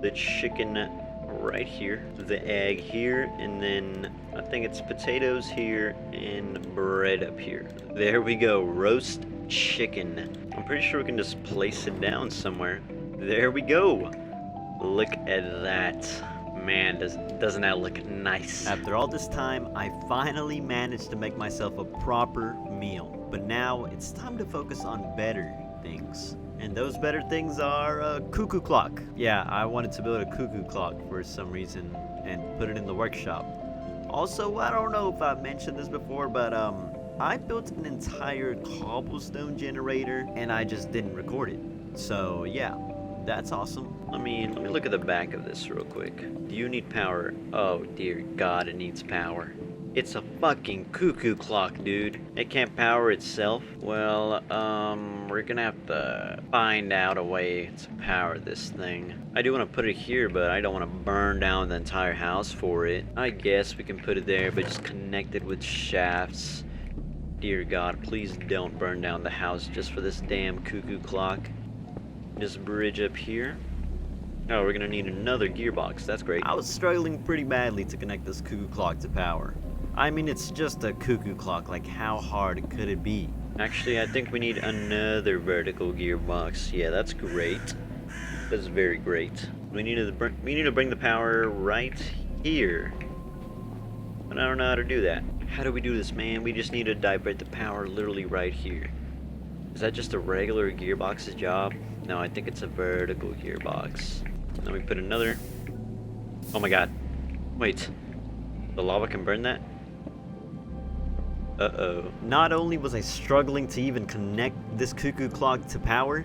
the chicken right here, the egg here, and then I think it's potatoes here and bread up here. There we go, roast chicken. I'm pretty sure we can just place it down somewhere. There we go. Look at that. Man, doesn't that look nice? After all this time, I finally managed to make myself a proper meal. But now it's time to focus on better things. And those better things are a cuckoo clock. Yeah, I wanted to build a cuckoo clock for some reason and put it in the workshop. Also, I don't know if I've mentioned this before, but I built an entire cobblestone generator and I just didn't record it. So yeah, that's awesome. Let me look at the back of this real quick. Do you need power? Oh dear God, it needs power. It's a fucking cuckoo clock, dude. It can't power itself. Well, we're gonna have to find out a way to power this thing. I do want to put it here, but I don't want to burn down the entire house for it. I guess we can put it there, but just connect it with shafts. Dear God, please don't burn down the house just for this damn cuckoo clock. This bridge up here. Oh, we're gonna need another gearbox. That's great. I was struggling pretty badly to connect this cuckoo clock to power. I mean, it's just a cuckoo clock. Like, how hard could it be? Actually, I think we need another vertical gearbox. Yeah, that's great. That's very great. We need to bring the power right here. But I don't know how to do that. How do we do this, man? We just need to divert the power literally right here. Is that just a regular gearbox's job? No, I think it's a vertical gearbox. Then we put another. Oh my God. Wait. The lava can burn that? Uh-oh. Not only was I struggling to even connect this cuckoo clock to power,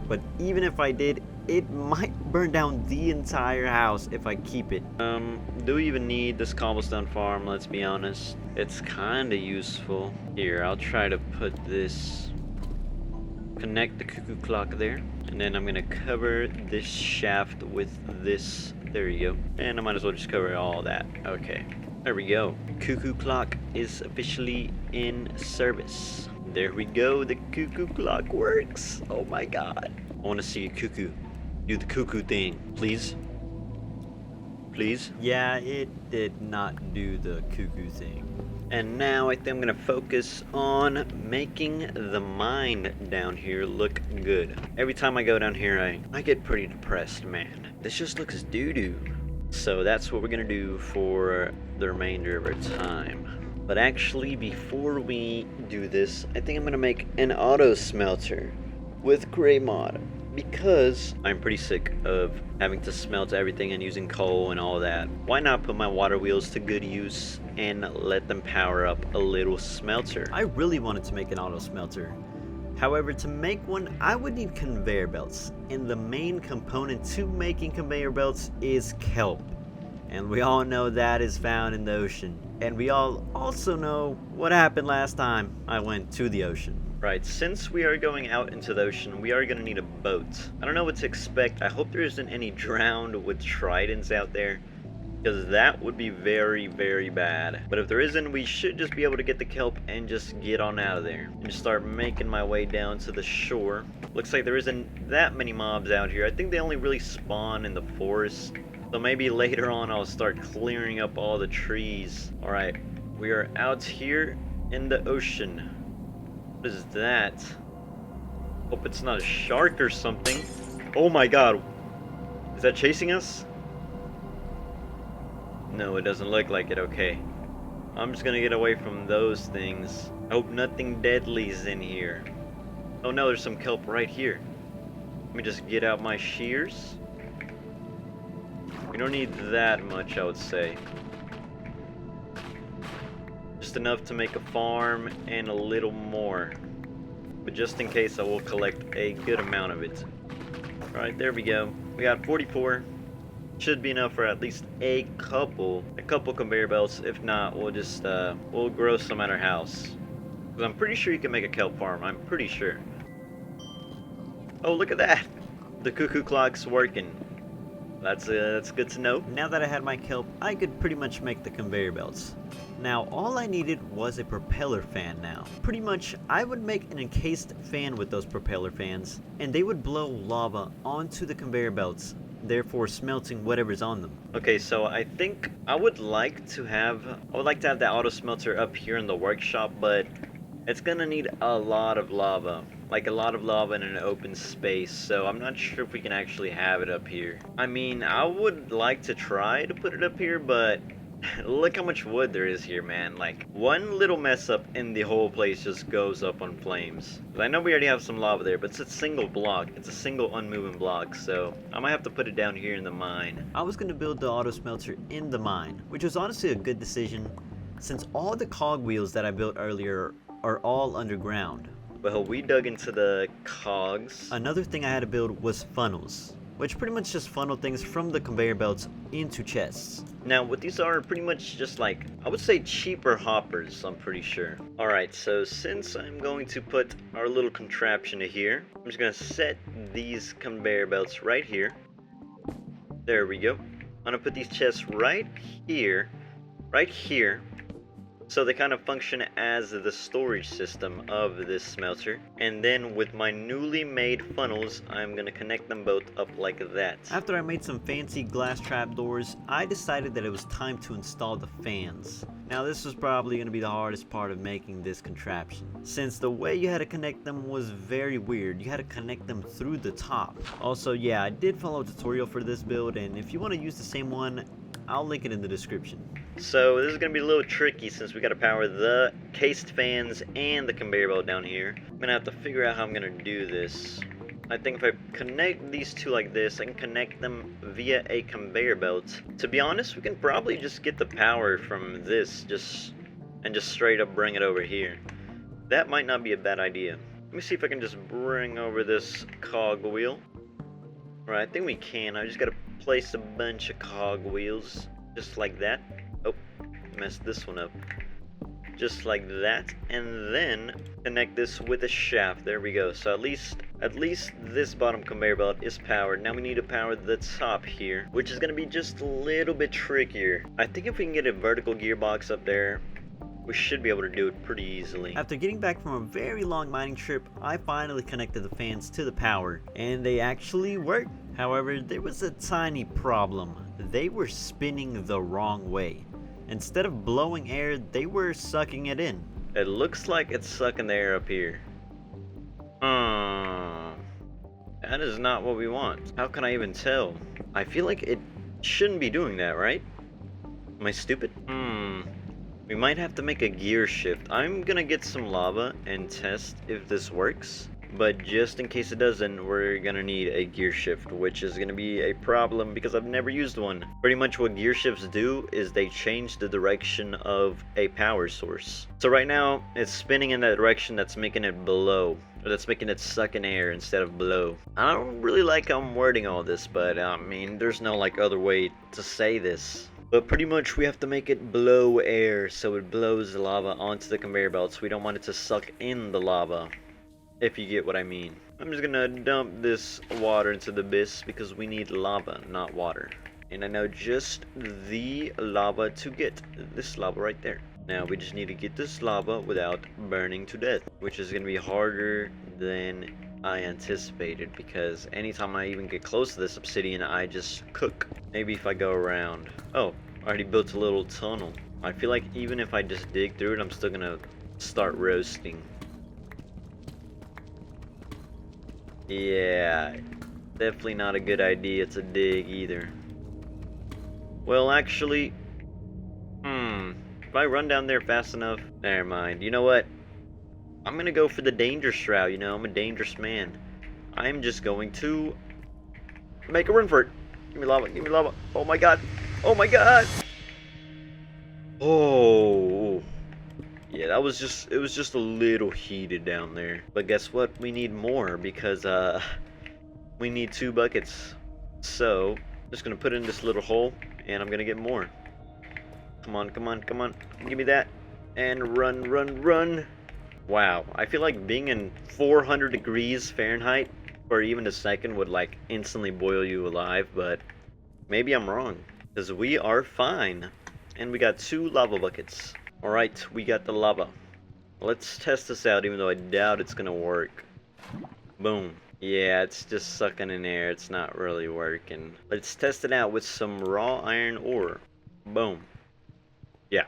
but even if I did, it might burn down the entire house if I keep it. Do we even need this cobblestone farm? Let's be honest. It's kinda useful. Here, I'll try to put this... Connect the cuckoo clock there. And then I'm gonna cover this shaft with this. There you go. And I might as well just cover all that. Okay. There we go. Cuckoo clock is officially in service. There we go. The cuckoo clock works. Oh my God. I want to see a cuckoo. Do the cuckoo thing, please. Please? Yeah, it did not do the cuckoo thing. And now I think I'm gonna focus on making the mine down here look good. Every time I go down here, I get pretty depressed, man. This just looks doo-doo. So that's what we're gonna do for the remainder of our time. But actually, before we do this, I think I'm gonna make an auto smelter with gray mod, because I'm pretty sick of having to smelt everything and using coal and all that. Why not put my water wheels to good use and let them power up a little smelter? I really wanted to make an auto smelter. However, to make one, I would need conveyor belts, and the main component to making conveyor belts is kelp. And we all know that is found in the ocean. And we all also know what happened last time I went to the ocean. Right, since we are going out into the ocean, we are going to need a boat. I don't know what to expect. I hope there isn't any drowned with tridents out there, because that would be very, very bad. But if there isn't, we should just be able to get the kelp and just get on out of there. And just start making my way down to the shore. Looks like there isn't that many mobs out here. I think they only really spawn in the forest. So maybe later on I'll start clearing up all the trees. Alright, we are out here in the ocean. What is that? Hope it's not a shark or something. Oh my God. Is that chasing us? No, it doesn't look like it. Okay. I'm just gonna get away from those things. I hope nothing deadly's in here. Oh no, there's some kelp right here. Let me just get out my shears. We don't need that much, I would say. Just enough to make a farm and a little more. But just in case, I will collect a good amount of it. Alright, there we go. We got 44. Should be enough for at least a couple conveyor belts. If not, we'll just we'll grow some at our house. Because I'm pretty sure you can make a kelp farm. I'm pretty sure. Oh, look at that! The cuckoo clock's working. That's good to know. Now that I had my kelp, I could pretty much make the conveyor belts. Now, all I needed was a propeller fan now. Pretty much, I would make an encased fan with those propeller fans, and they would blow lava onto the conveyor belts, therefore smelting whatever's on them. Okay, so I think I would like to have the auto smelter up here in the workshop, but it's gonna need a lot of lava. Like a lot of lava in an open space, so I'm not sure if we can actually have it up here. I mean, I would like to try to put it up here, but look how much wood there is here, man. Like, one little mess up and the whole place just goes up on flames. I know we already have some lava there, but it's a single block. It's a single unmoving block, so I might have to put it down here in the mine. I was gonna build the auto smelter in the mine, which was honestly a good decision, since all the cogwheels that I built earlier are all underground. Well, we dug into the cogs. Another thing I had to build was funnels, which pretty much just funnel things from the conveyor belts into chests. Now, what these are pretty much just like, I would say cheaper hoppers, I'm pretty sure. Alright, so since I'm going to put our little contraption here, I'm just going to set these conveyor belts right here. There we go. I'm going to put these chests right here, so they kind of function as the storage system of this smelter. And then with my newly made funnels, I'm gonna connect them both up like that. After I made some fancy glass trapdoors, I decided that it was time to install the fans. Now this was probably gonna be the hardest part of making this contraption, since the way you had to connect them was very weird. You had to connect them through the top. Also, yeah, I did follow a tutorial for this build, and if you want to use the same one, I'll link it in the description. So this is going to be a little tricky since we got to power the cased fans and the conveyor belt down here. I'm going to have to figure out how I'm going to do this. I think if I connect these two like this, I can connect them via a conveyor belt. To be honest, we can probably just get the power from this and just straight up bring it over here. That might not be a bad idea. Let me see if I can just bring over this cog wheel. Right, I think we can. I just got to place a bunch of cog wheels just like that. Oh, messed this one up. Just like that, and then connect this with a shaft. There we go. So at least this bottom conveyor belt is powered. Now we need to power the top here, which is going to be just a little bit trickier. I think if we can get a vertical gearbox up there, we should be able to do it pretty easily. After getting back from a very long mining trip, I finally connected the fans to the power, and they actually worked. However, there was a tiny problem. They were spinning the wrong way. Instead of blowing air, they were sucking it in. It looks like it's sucking the air up here. That is not what we want. How can I even tell? I feel like it shouldn't be doing that, right? Am I stupid? We might have to make a gear shift. I'm gonna get some lava and test if this works. But just in case it doesn't, we're gonna need a gear shift, which is gonna be a problem because I've never used one. Pretty much what gear shifts do is they change the direction of a power source. So right now, it's spinning in that direction that's making it blow. Or that's making it suck in air instead of blow. I don't really like how I'm wording all this, but I mean, there's no like other way to say this. But pretty much we have to make it blow air so it blows the lava onto the conveyor belts. We don't want it to suck in the lava, if you get what I mean. I'm just gonna dump this water into the abyss because we need lava, not water. And I know just the lava to get. This lava right there. Now we just need to get this lava without burning to death, which is gonna be harder than I anticipated because anytime I even get close to this obsidian, I just cook. Maybe if I go around. Oh, I already built a little tunnel. I feel like even if I just dig through it, I'm still gonna start roasting. Yeah, definitely not a good idea to dig either. Well, actually, if I run down there fast enough, never mind. You know what? I'm gonna go for the danger shroud, you know, I'm a dangerous man. I'm just going to make a run for it. Give me lava, give me lava. Oh my god. Oh my god. Oh. Yeah, it was just a little heated down there. But guess what? We need more because we need 2 buckets. So, I'm just gonna put in this little hole and I'm gonna get more. Come on, come on, come on. Give me that. And run, run, run. Wow, I feel like being in 400 degrees Fahrenheit for even a second would like instantly boil you alive, but maybe I'm wrong, because we are fine. And we got 2 lava buckets. Alright, we got the lava. Let's test this out, even though I doubt it's gonna work. Boom. Yeah, it's just sucking in air, it's not really working. Let's test it out with some raw iron ore. Boom. Yeah.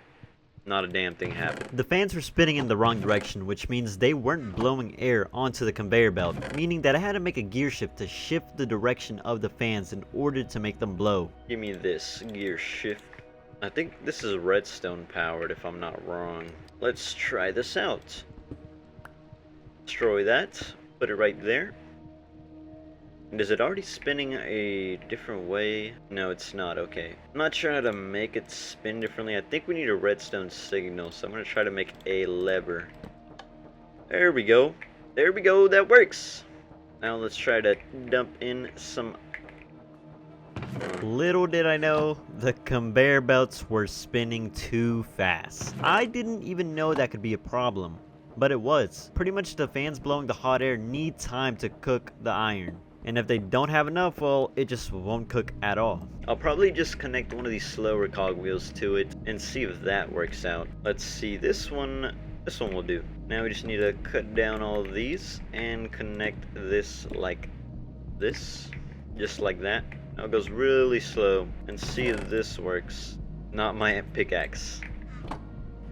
Not a damn thing happened. The fans were spinning in the wrong direction, which means they weren't blowing air onto the conveyor belt, meaning that I had to make a gear shift to shift the direction of the fans in order to make them blow. Give me this gear shift. I think this is redstone powered if I'm not wrong. Let's try this out. Destroy that. Put it right there. And is it already spinning a different way? No, it's not. Okay. I'm not sure how to make it spin differently. I think we need a redstone signal, so I'm going to try to make a lever. There we go. There we go. That works. Now let's try to dump in some. Little did I know, the conveyor belts were spinning too fast. I didn't even know that could be a problem, but it was. Pretty much the fans blowing the hot air need time to cook the iron. And if they don't have enough, well, it just won't cook at all. I'll probably just connect one of these slower cogwheels to it and see if that works out. Let's see, this one will do. Now we just need to cut down all of these and connect this like this, just like that. Now it goes really slow, and see if this works. Not my pickaxe.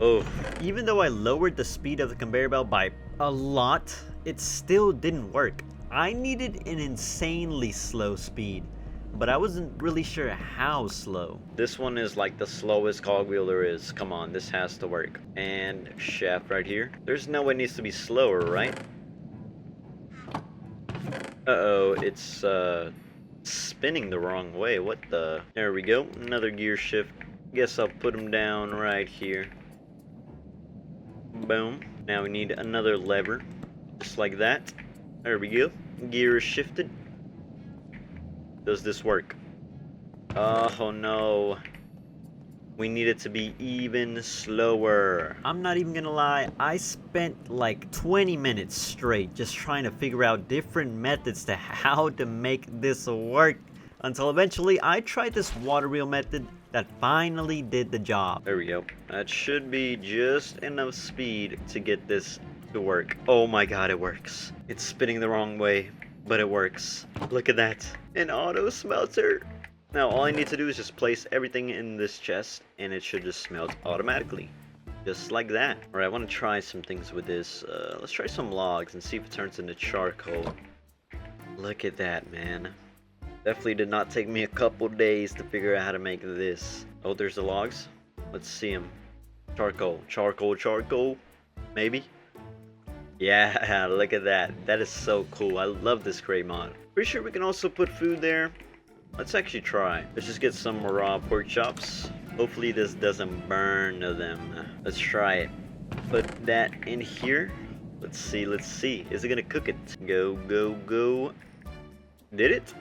Oh. Even though I lowered the speed of the conveyor belt by a lot, it still didn't work. I needed an insanely slow speed, but I wasn't really sure how slow. This one is like the slowest cogwheel there is. Come on, this has to work. And shaft right here. There's no way it needs to be slower, right? Uh-oh, it's spinning the wrong way. What the? There we go. Another gear shift. Guess I'll put them down right here. Boom. Now we need another lever. Just like that. There we go. Gear is shifted. Does this work? Oh no. We need it to be even slower. I'm not even gonna lie, I spent like 20 minutes straight just trying to figure out different methods to how to make this work, until eventually I tried this water wheel method that finally did the job. There we go. That should be just enough speed to get this to work. Oh my god, it works. It's spinning the wrong way, but it works. Look at that. An auto smelter. Now all I need to do is just place everything in this chest and it should just smelt automatically. Just like that. Alright, I want to try some things with this. Let's try some logs and see if it turns into charcoal. Look at that, man. Definitely did not take me a couple days to figure out how to make this. Oh, there's the logs. Let's see them. Charcoal, charcoal, charcoal. Maybe? Yeah, look at that. That is so cool. I love this crate mod. Pretty sure we can also put food there. Let's actually try. Let's just get some raw pork chops. Hopefully this doesn't burn them. Let's try it. Put that in here. Let's see, let's see. Is it gonna cook it? Go, go, go. Did it?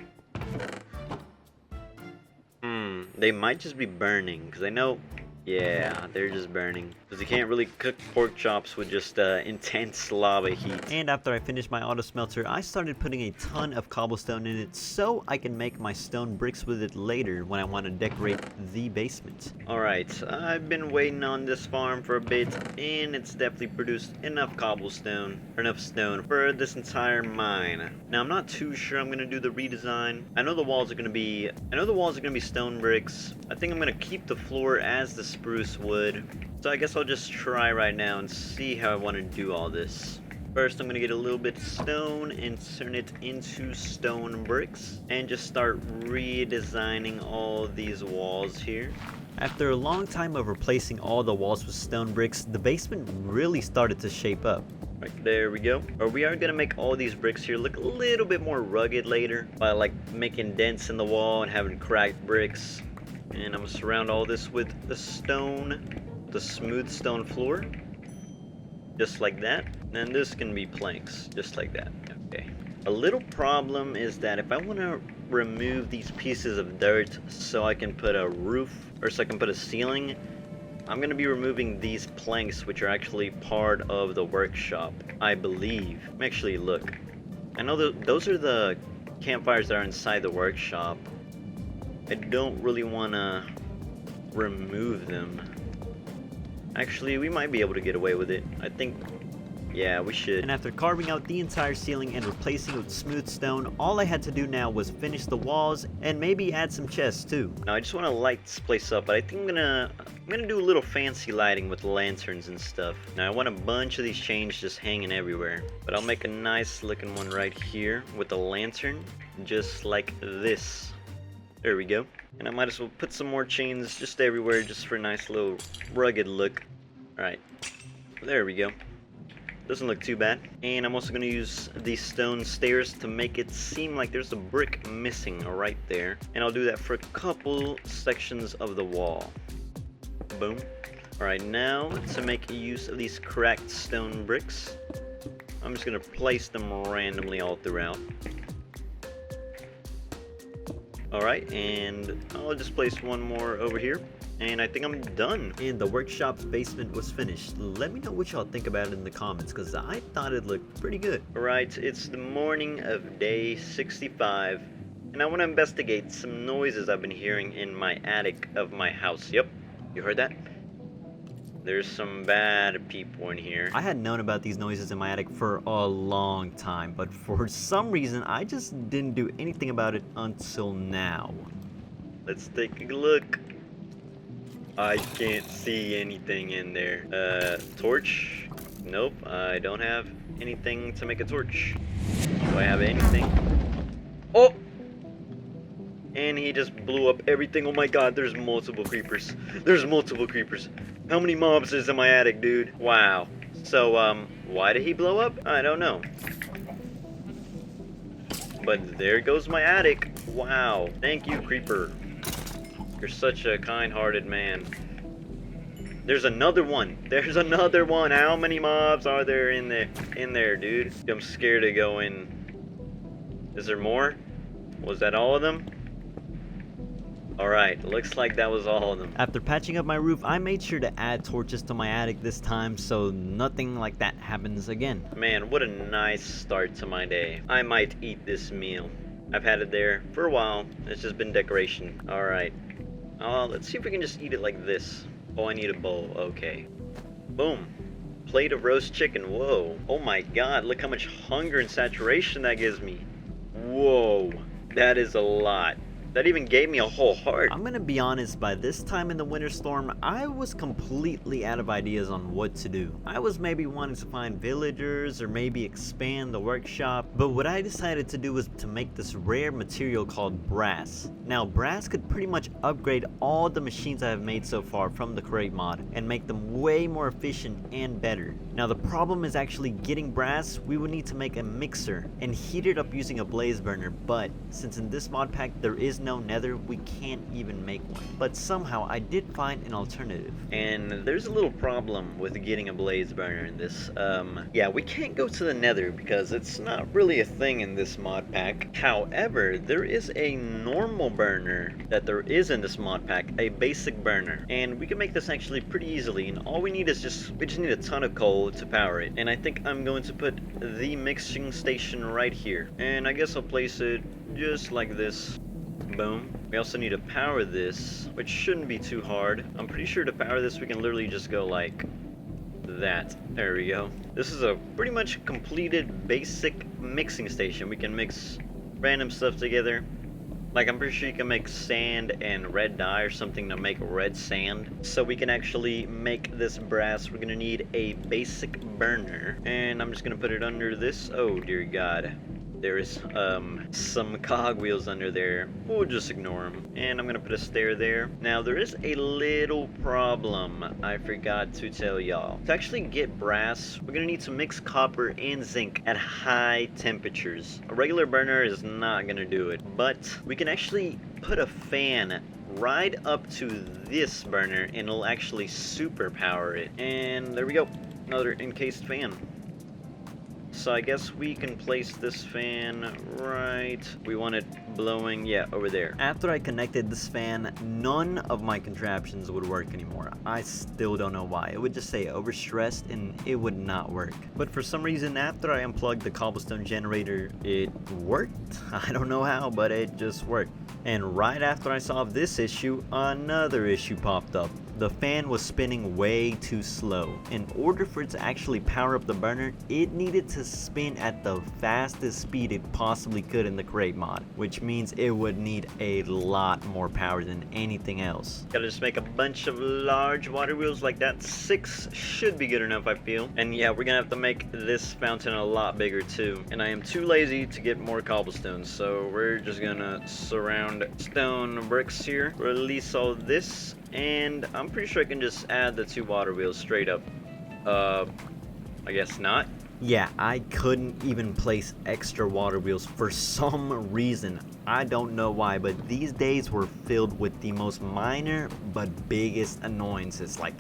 They might just be burning, because I know, yeah, they're just burning. Because you can't really cook pork chops with just intense lava heat. And after I finished my auto smelter, I started putting a ton of cobblestone in it so I can make my stone bricks with it later when I want to decorate the basement. Alright, I've been waiting on this farm for a bit, and it's definitely produced enough cobblestone, or enough stone for this entire mine. Now I'm not too sure I'm going to do the redesign. I know the walls are going to be stone bricks. I think I'm going to keep the floor as the spruce wood. So I guess I'll just try right now and see how I want to do all this. First, I'm going to get a little bit of stone and turn it into stone bricks. And just start redesigning all these walls here. After a long time of replacing all the walls with stone bricks, the basement really started to shape up. Right, there we go. Or we are going to make all these bricks here look a little bit more rugged later. By like making dents in the wall and having cracked bricks. And I'm going to surround all this with the stone. The smooth stone floor, just like that. And this can be planks, just like that. Okay. A little problem is that if I want to remove these pieces of dirt so I can put a roof, or so I can put a ceiling, I'm going to be removing these planks, which are actually part of the workshop, I believe. Let me actually look. I know that those are the campfires that are inside the workshop. I don't really want to remove them. Actually, we might be able to get away with it. I think, yeah, we should. And after carving out the entire ceiling and replacing it with smooth stone, all I had to do now was finish the walls and maybe add some chests too. Now I just want to light this place up, but I think I'm gonna do a little fancy lighting with lanterns and stuff. Now I want a bunch of these chains just hanging everywhere, but I'll make a nice looking one right here with a lantern, just like this. There we go. And I might as well put some more chains just everywhere, just for a nice little rugged look. Alright, there we go. Doesn't look too bad. And I'm also going to use these stone stairs to make it seem like there's a brick missing right there. And I'll do that for a couple sections of the wall. Boom. Alright, now to make use of these cracked stone bricks, I'm just gonna place them randomly all throughout. Alright, and I'll just place one more over here. And I think I'm done. And the workshop's basement was finished. Let me know what y'all think about it in the comments, because I thought it looked pretty good. Alright, it's the morning of day 65. And I want to investigate some noises I've been hearing in my attic of my house. Yep, you heard that? There's some bad people in here. I had known about these noises in my attic for a long time, but for some reason, I just didn't do anything about it until now. Let's take a look. I can't see anything in there. Torch? Nope, I don't have anything to make a torch. Do I have anything? Oh! And he just blew up everything. Oh my god, there's multiple creepers. There's multiple creepers. How many mobs is in my attic, dude? Wow. So, why did he blow up? I don't know. But there goes my attic. Wow. Thank you, creeper. You're such a kind-hearted man. There's another one. There's another one. How many mobs are there in there, dude? I'm scared to go in. Is there more? Was that all of them? Alright, looks like that was all of them. After patching up my roof, I made sure to add torches to my attic this time so nothing like that happens again. Man, what a nice start to my day. I might eat this meal. I've had it there for a while. It's just been decoration. Alright. Let's see if we can just eat it like this. Oh, I need a bowl. Okay. Boom. Plate of roast chicken. Whoa. Oh my god, look how much hunger and saturation that gives me. Whoa. That is a lot. That even gave me a whole heart. I'm gonna be honest, by this time in the winter storm, I was completely out of ideas on what to do. I was maybe wanting to find villagers or maybe expand the workshop, but what I decided to do was to make this rare material called brass. Now, brass could pretty much upgrade all the machines I have made so far from the crate mod and make them way more efficient and better. Now, the problem is actually getting brass. We would need to make a mixer and heat it up using a blaze burner, but since in this mod pack there is no nether, we can't even make one. But somehow I did find an alternative. And there's a little problem with getting a blaze burner in this. Yeah, we can't go to the nether because it's not really a thing in this mod pack. However, there is a normal burner that there is in this mod pack, a basic burner. And we can make this actually pretty easily, and all we need is we just need a ton of coal to power it. And I think I'm going to put the mixing station right here. And I guess I'll place it just like this. Boom. We also need to power this, which shouldn't be too hard. I'm pretty sure to power this we can literally just go like that. There we go. This is a pretty much completed basic mixing station. We can mix random stuff together. Like, I'm pretty sure you can make sand and red dye or something to make red sand. So we can actually make this brass. We're gonna need a basic burner. And I'm just gonna put it under this. Oh dear god. There is some cogwheels under there. We'll just ignore them. And I'm gonna put a stair there. Now there is a little problem I forgot to tell y'all. To actually get brass, we're gonna need to mix copper and zinc at high temperatures. A regular burner is not gonna do it, but we can actually put a fan right up to this burner and it'll actually super power it. And there we go, another encased fan. So I guess we can place this fan right, we want it blowing, yeah, over there. After I connected this fan, none of my contraptions would work anymore. I still don't know why. It would just say overstressed and it would not work. But for some reason, after I unplugged the cobblestone generator, it worked. I don't know how, but it just worked. And right after I solved this issue, another issue popped up. The fan was spinning way too slow. In order for it to actually power up the burner, it needed to spin at the fastest speed it possibly could in the crate mod, which means it would need a lot more power than anything else. Gotta just make a bunch of large water wheels like that. 6 should be good enough, I feel. And yeah, we're gonna have to make this fountain a lot bigger too. And I am too lazy to get more cobblestone, so we're just gonna surround stone bricks here. Release all this. And I'm pretty sure I can just add the 2 water wheels straight up. I guess not. Yeah, I couldn't even place extra water wheels for some reason. I don't know why, but these days were filled with the most minor but biggest annoyances. Like,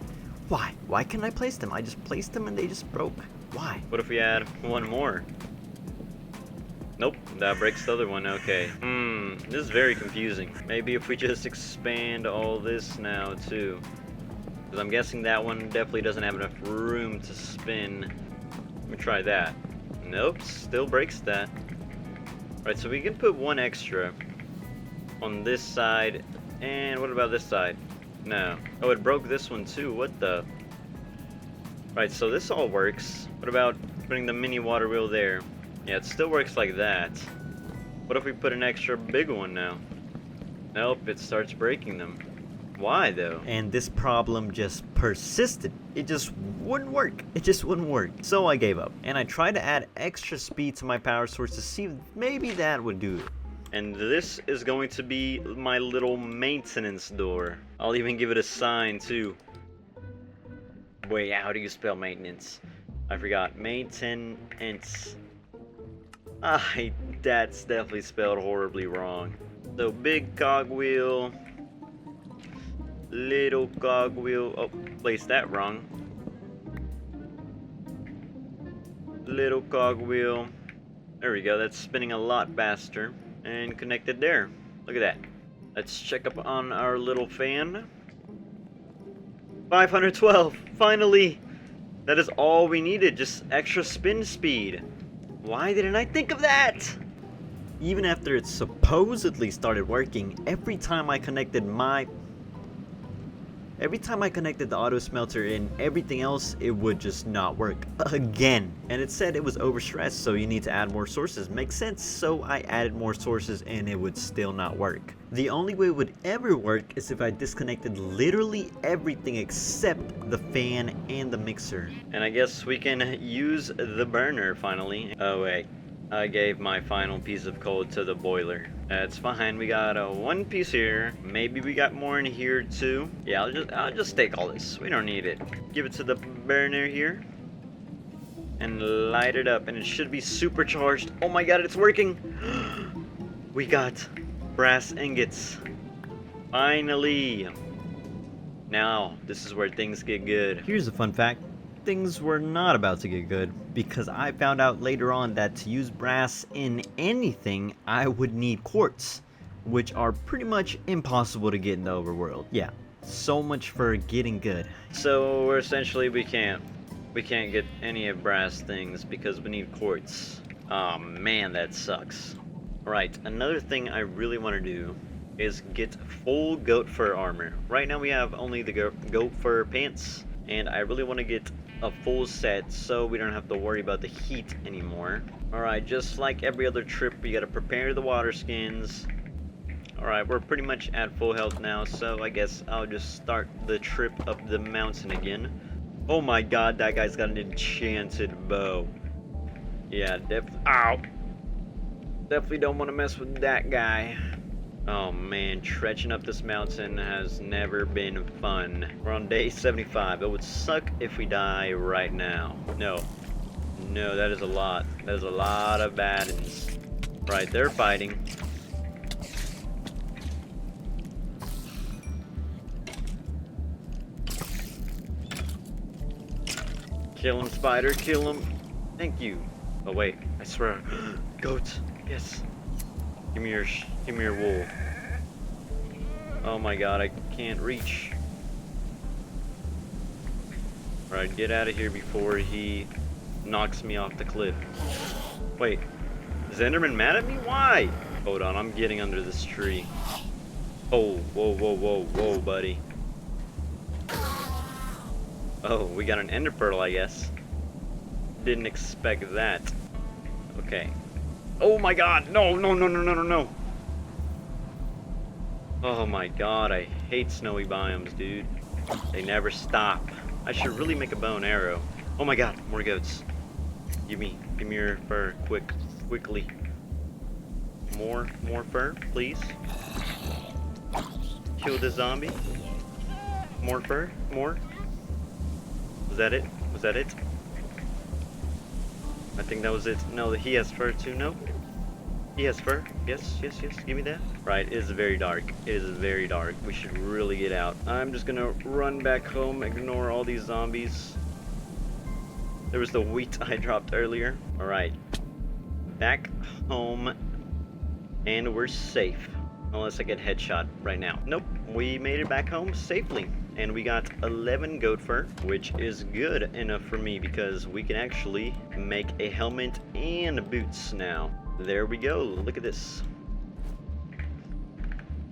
why? Why can't I place them? I just placed them and they just broke. Why? What if we add one more? Nope, that breaks the other one. Okay. This is very confusing. Maybe if we just expand all this now too. Because I'm guessing that one definitely doesn't have enough room to spin. Let me try that. Nope, still breaks that. Right, so we can put one extra on this side. And what about this side? No. Oh, it broke this one too. What the? Right, so this all works. What about putting the mini water wheel there? Yeah, it still works like that. What if we put an extra big one now? Nope, it starts breaking them. Why though? And this problem just persisted. It just wouldn't work. It just wouldn't work. So I gave up. And I tried to add extra speed to my power source to see if maybe that would do it. And this is going to be my little maintenance door. I'll even give it a sign too. Wait, how do you spell maintenance? I forgot. Maintenance. That's definitely spelled horribly wrong. So big cogwheel. Little cogwheel. Oh, placed that wrong. Little cogwheel. There we go. That's spinning a lot faster. And connected there. Look at that. Let's check up on our little fan. 512. Finally. That is all we needed. Just extra spin speed. Why didn't I think of that? Even after it supposedly started working, every time I connected the auto smelter and everything else, it would just not work again. And it said it was overstressed, so you need to add more sources. Makes sense, so I added more sources and it would still not work. The only way it would ever work is if I disconnected literally everything except the fan and the mixer. And I guess we can use the burner finally. Oh wait, I gave my final piece of code to the boiler. That's fine. We got one piece here. Maybe we got more in here too. Yeah, I'll just take all this. We don't need it. Give it to the burner here. And light it up. And it should be supercharged. Oh my god, it's working. We got brass ingots. Finally. Now, this is where things get good. Here's a fun fact. Things were not about to get good because I found out later on that to use brass in anything I would need quartz, which are pretty much impossible to get in the overworld. Yeah, so much for getting good. So essentially we can't get any of brass things because we need quartz. Oh man, that sucks. Alright, another thing I really want to do is get full goat fur armor. Right now we have only the goat fur pants, and I really want to get a full set so we don't have to worry about the heat anymore. Alright, just like every other trip, we gotta prepare the water skins. Alright, we're pretty much at full health now, so I guess I'll just start the trip up the mountain again. Oh my god, that guy's got an enchanted bow. Yeah, definitely don't want to mess with that guy. Oh man, trekking up this mountain has never been fun. We're on day 75. It would suck if we die right now. No, that is a lot. That is a lot of bad ones. Right, they're fighting. Kill him, spider, kill him. Thank you. Oh wait, I swear. Goats, yes. Give me your wool. Oh my god, I can't reach. Alright, get out of here before he knocks me off the cliff. Wait, is Enderman mad at me? Why? Hold on, I'm getting under this tree. Oh, whoa, buddy. Oh, we got an ender pearl, I guess. Didn't expect that. Okay. Oh my god, no. Oh my god, I hate snowy biomes, dude. They never stop. I should really make a bow and arrow. Oh my god, more goats. Give me your fur, quickly. More fur, please. Kill the zombie. More fur, more. Was that it? I think that was it. No, he has fur too. No, he has fur. Yes. Give me that. Right, it is very dark. We should really get out. I'm just gonna run back home, ignore all these zombies. There was the wheat I dropped earlier. Alright. Back home. And we're safe. Unless I get headshot right now. Nope. We made it back home safely. And we got 11 goat fur, which is good enough for me because we can actually make a helmet and boots now. There we go. Look at this.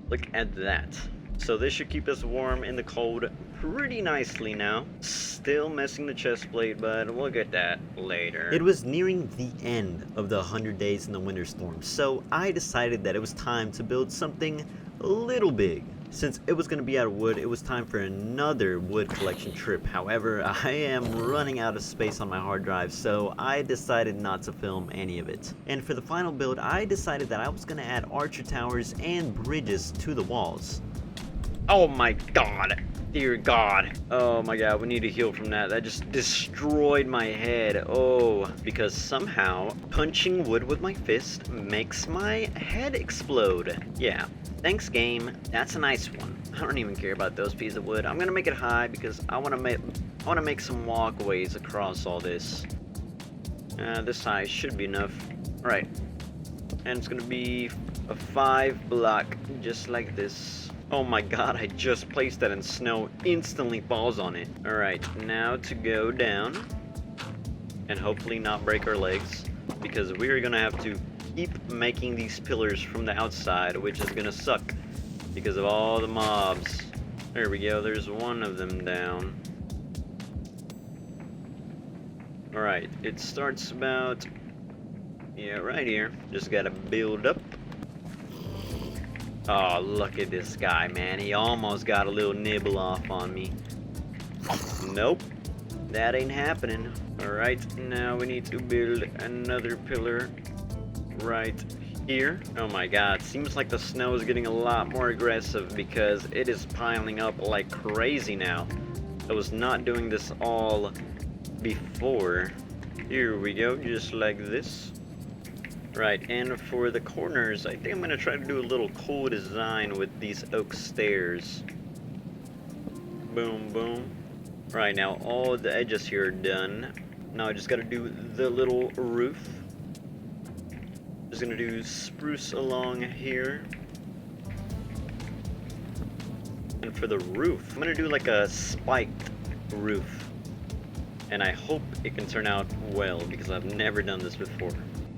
Look at that. So this should keep us warm in the cold pretty nicely now. Still missing the chest plate, but we'll get that later. It was nearing the end of the 100 days in the winter storm, so I decided that it was time to build something a little big. Since it was going to be out of wood, it was time for another wood collection trip. However, I am running out of space on my hard drive, so I decided not to film any of it. And for the final build, I decided that I was going to add archer towers and bridges to the walls. Oh my god. Dear god. Oh my god, we need to heal from that. That just destroyed my head. Oh, because somehow punching wood with my fist makes my head explode. Yeah. Thanks, game. That's a nice one. I don't even care about those pieces of wood. I'm gonna make it high because I wanna make some walkways across all this. This size should be enough. All right. And it's gonna be a 5 block, just like this. Oh my god, I just placed that and snow instantly falls on it. Alright, now to go down. And hopefully not break our legs. Because we're gonna have to keep making these pillars from the outside, which is gonna suck. Because of all the mobs. There we go, there's one of them down. Alright, it starts about... yeah, right here. Just gotta build up. Oh, look at this guy, man. He almost got a little nibble off on me. Nope. That ain't happening. Alright, now we need to build another pillar right here. Oh my god, seems like the snow is getting a lot more aggressive because it is piling up like crazy now. I was not doing this all before. Here we go, just like this. Right, and for the corners, I think I'm going to try to do a little cool design with these oak stairs. Boom, boom. Right, now all the edges here are done. Now I just got to do the little roof. Just going to do spruce along here. And for the roof, I'm going to do like a spiked roof. And I hope it can turn out well because I've never done this before.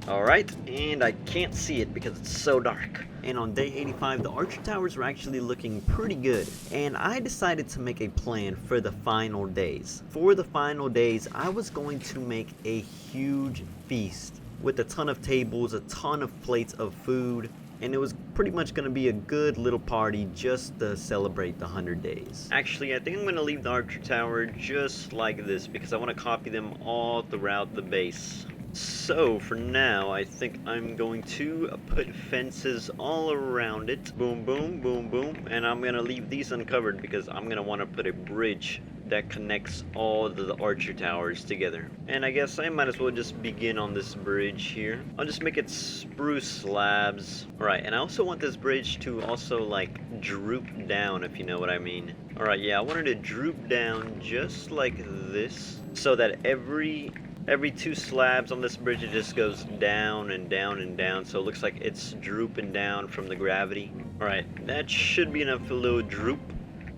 Alright, and I can't see it because it's so dark. And on day 85, the archer towers were actually looking pretty good. And I decided to make a plan for the final days. For the final days, I was going to make a huge feast with a ton of tables, a ton of plates of food. And it was pretty much going to be a good little party just to celebrate the 100 days. Actually, I think I'm going to leave the archer tower just like this because I want to copy them all throughout the base. So, for now, I think I'm going to put fences all around it. Boom, boom, boom, boom. And I'm going to leave these uncovered because I'm going to want to put a bridge that connects all the archer towers together. And I guess I might as well just begin on this bridge here. I'll just make it spruce slabs. Alright, and I also want this bridge to also, like, droop down, if you know what I mean. Alright, yeah, I wanted to droop down just like this so that every 2 slabs on this bridge, it just goes down and down and down, so it looks like it's drooping down from the gravity. Alright, that should be enough for a little droop.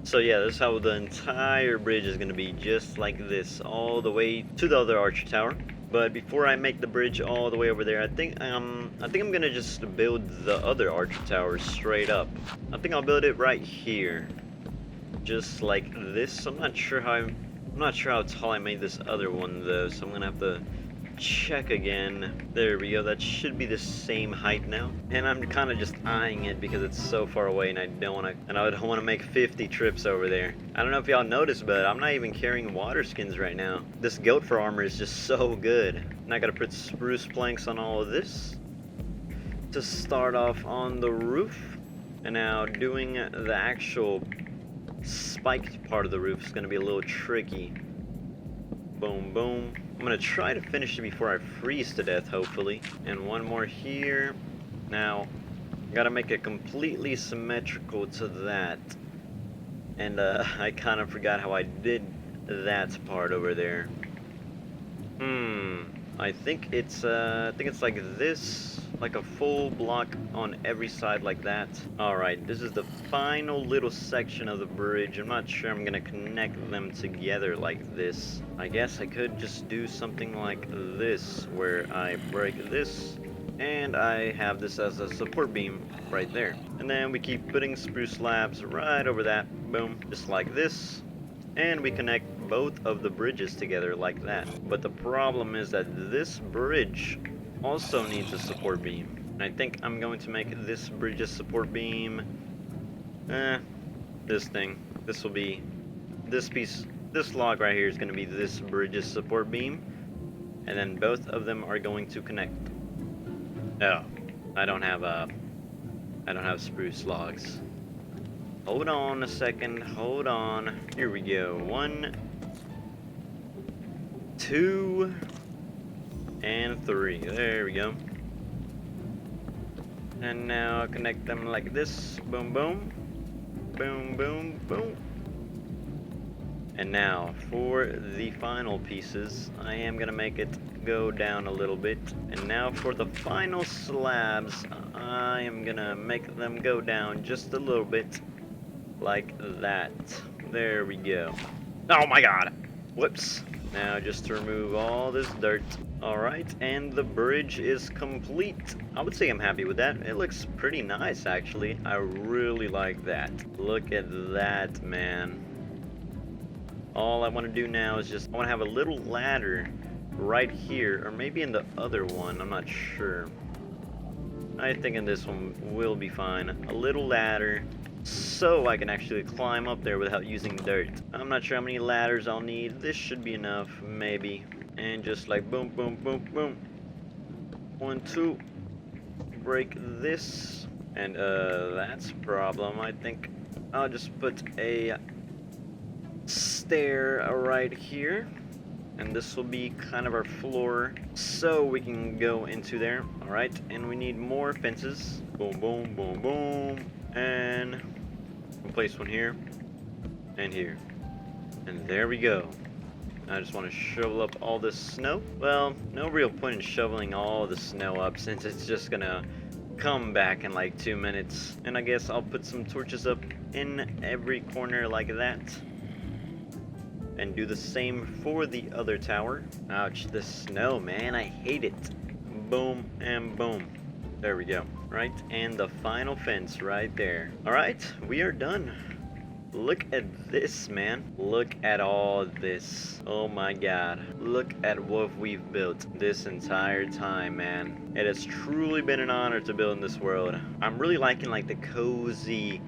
So yeah, that's how the entire bridge is going to be, just like this, all the way to the other archer tower. But before I make the bridge all the way over there, I think I'm going to just build the other archer tower straight up. I think I'll build it right here, just like this. I'm not sure how tall I made this other one though, so I'm gonna have to check again. There we go, that should be the same height now. And I'm kind of just eyeing it because it's so far away and I don't want to make 50 trips over there. I don't know if y'all noticed, but I'm not even carrying water skins right now. This goat fur armor is just so good. And I gotta put spruce planks on all of this to start off on the roof. And now doing the actual spiked part of the roof is going to be a little tricky. Boom, boom. I'm going to try to finish it before I freeze to death, hopefully. And one more here. Now, got to make it completely symmetrical to that. And I kind of forgot how I did that part over there. I think it's like this, like a full block on every side like that. Alright, this is the final little section of the bridge. I'm not sure I'm gonna connect them together like this. I guess I could just do something like this, where I break this, and I have this as a support beam right there. And then we keep putting spruce slabs right over that, boom, just like this. And we connect both of the bridges together like that. But the problem is that this bridge also needs a support beam. And I think I'm going to make this bridge's support beam, this thing. This will be, this piece, this log right here is going to be this bridge's support beam. And then both of them are going to connect. Oh, I don't have spruce logs. Hold on a second, hold on. Here we go. 1, 2, and 3. There we go. And now connect them like this. Boom, boom. Boom, boom, boom. And now for the final pieces, I am gonna make it go down a little bit. And now for the final slabs, I am gonna make them go down just a little bit. Like that. There we go. Oh my god! Whoops. Now just to remove all this dirt. Alright, and the bridge is complete. I would say I'm happy with that. It looks pretty nice, actually. I really like that. Look at that, man. All I want to do now is just, I want to have a little ladder right here, or maybe in the other one. I'm not sure. I think in this one will be fine. A little ladder, so I can actually climb up there without using dirt. I'm not sure how many ladders I'll need. This should be enough, maybe. And just like boom, boom, boom, boom. 1, 2. Break this. And that's a problem. I think I'll just put a stair right here. And this will be kind of our floor, so we can go into there. Alright, and we need more fences. Boom, boom, boom, boom. And we'll place one here and here, and there we go. I just want to shovel up all this snow. Well, no real point in shoveling all the snow up since it's just gonna come back in like 2 minutes. And I guess I'll put some torches up in every corner like that, and do the same for the other tower. Ouch, the snow, man, I hate it. Boom and boom. There we go. Right, and the final fence right there. Alright, we are done. Look at this, man. Look at all this. Oh my god. Look at what we've built this entire time, man. It has truly been an honor to build in this world. I'm really liking like the cozy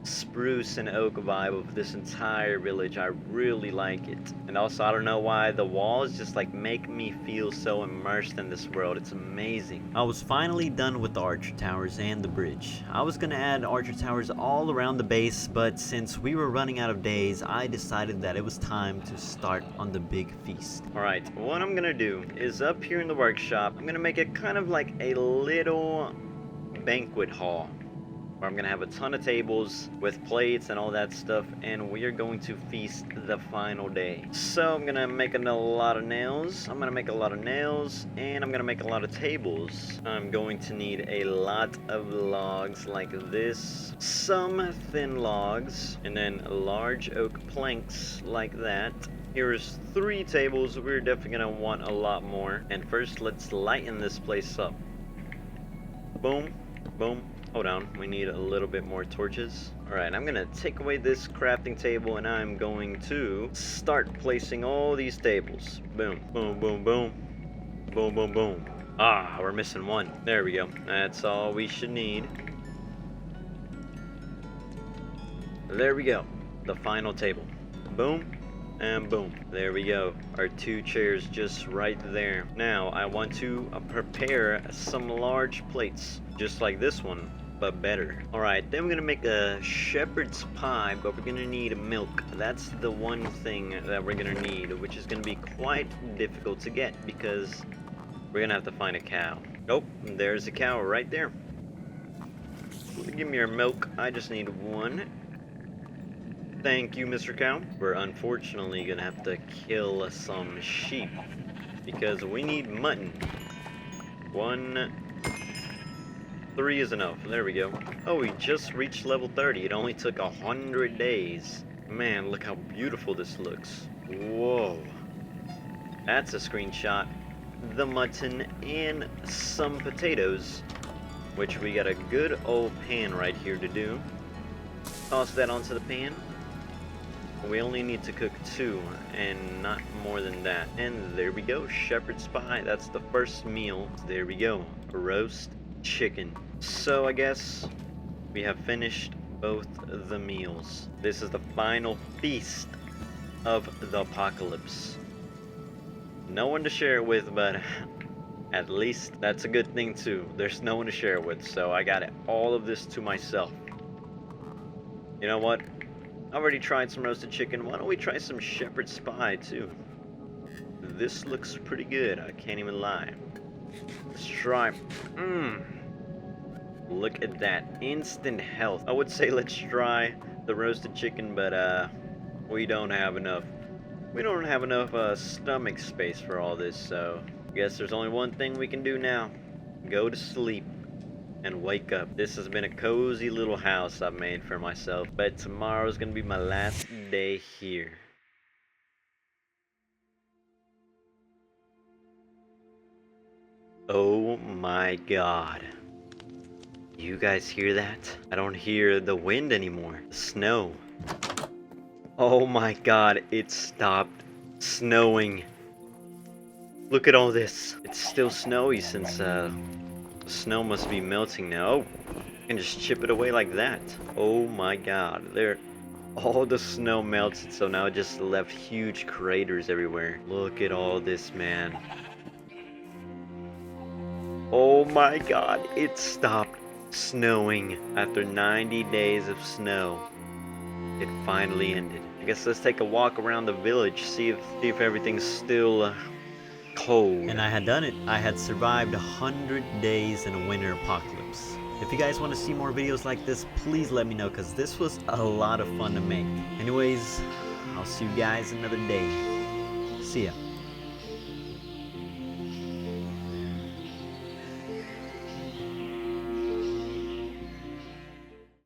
spruce and oak vibe of this entire village. I really like it. And also, I don't know why the walls just like make me feel so immersed in this world. It's amazing. I was finally done with the archer towers and the bridge. I was gonna add archer towers all around the base, but since we were running out of days, I decided that it was time to start on the big feast. Alright, what I'm gonna do is up here in the workshop, I'm gonna make it kind of like a little banquet hall. I'm gonna have a ton of tables with plates and all that stuff, and we are going to feast the final day. So I'm gonna make a lot of nails. I'm gonna make a lot of nails, and I'm gonna make a lot of tables. I'm going to need a lot of logs like this, some thin logs, and then large oak planks like that. Here's 3 tables. We're definitely gonna want a lot more. And first, let's lighten this place up. Boom, boom. Hold on, we need a little bit more torches. Alright, I'm gonna take away this crafting table, and I'm going to start placing all these tables. Boom, boom, boom, boom. Boom, boom, boom. Ah, we're missing one. There we go. That's all we should need. There we go. The final table. Boom. And boom, there we go. Our 2 chairs just right there. Now, I want to prepare some large plates, just like this one, but better. Alright, then we're gonna make a shepherd's pie, but we're gonna need milk. That's the one thing that we're gonna need, which is gonna be quite difficult to get because we're gonna have to find a cow. Oh, there's a cow right there. Give me your milk. I just need 1. Thank you, Mr. Cow. We're unfortunately gonna have to kill some sheep because we need mutton. 3 is enough. There we go. Oh, we just reached level 30. It only took 100 days. Man, look how beautiful this looks. Whoa. That's a screenshot. The mutton and some potatoes, which we got a good old pan right here to do. Toss that onto the pan. We only need to cook 2 and not more than that. And there we go, shepherd's pie. That's the first meal. There we go, roast chicken. So I guess we have finished both the meals. This is the final feast of the apocalypse. No one to share it with, but at least that's a good thing too. There's no one to share it with, so I got all of this to myself. You know what? I already tried some roasted chicken. Why don't we try some shepherd's pie too? This looks pretty good. I can't even lie. Let's try. Look at that. Instant health. I would say let's try the roasted chicken, but we don't have enough. We don't have enough stomach space for all this, so I guess there's only one thing we can do now. Go to sleep and wake up. This has been a cozy little house I've made for myself, but tomorrow's gonna be my last day here. Oh my god. You guys hear that? I don't hear the wind anymore. The snow. Oh my god, it stopped snowing. Look at all this. It's still snowy since snow must be melting now. Oh, I can just chip it away like that. Oh my god, all the snow melted, so now it just left huge craters everywhere. Look at all this, man. Oh my god, it stopped snowing after 90 days of snow. It finally ended. I guess let's take a walk around the village, see if everything's still cold. And I had done it. I had survived 100 days in a winter apocalypse. If you guys want to see more videos like this, please let me know, because this was a lot of fun to make. Anyways, I'll see you guys another day. See ya.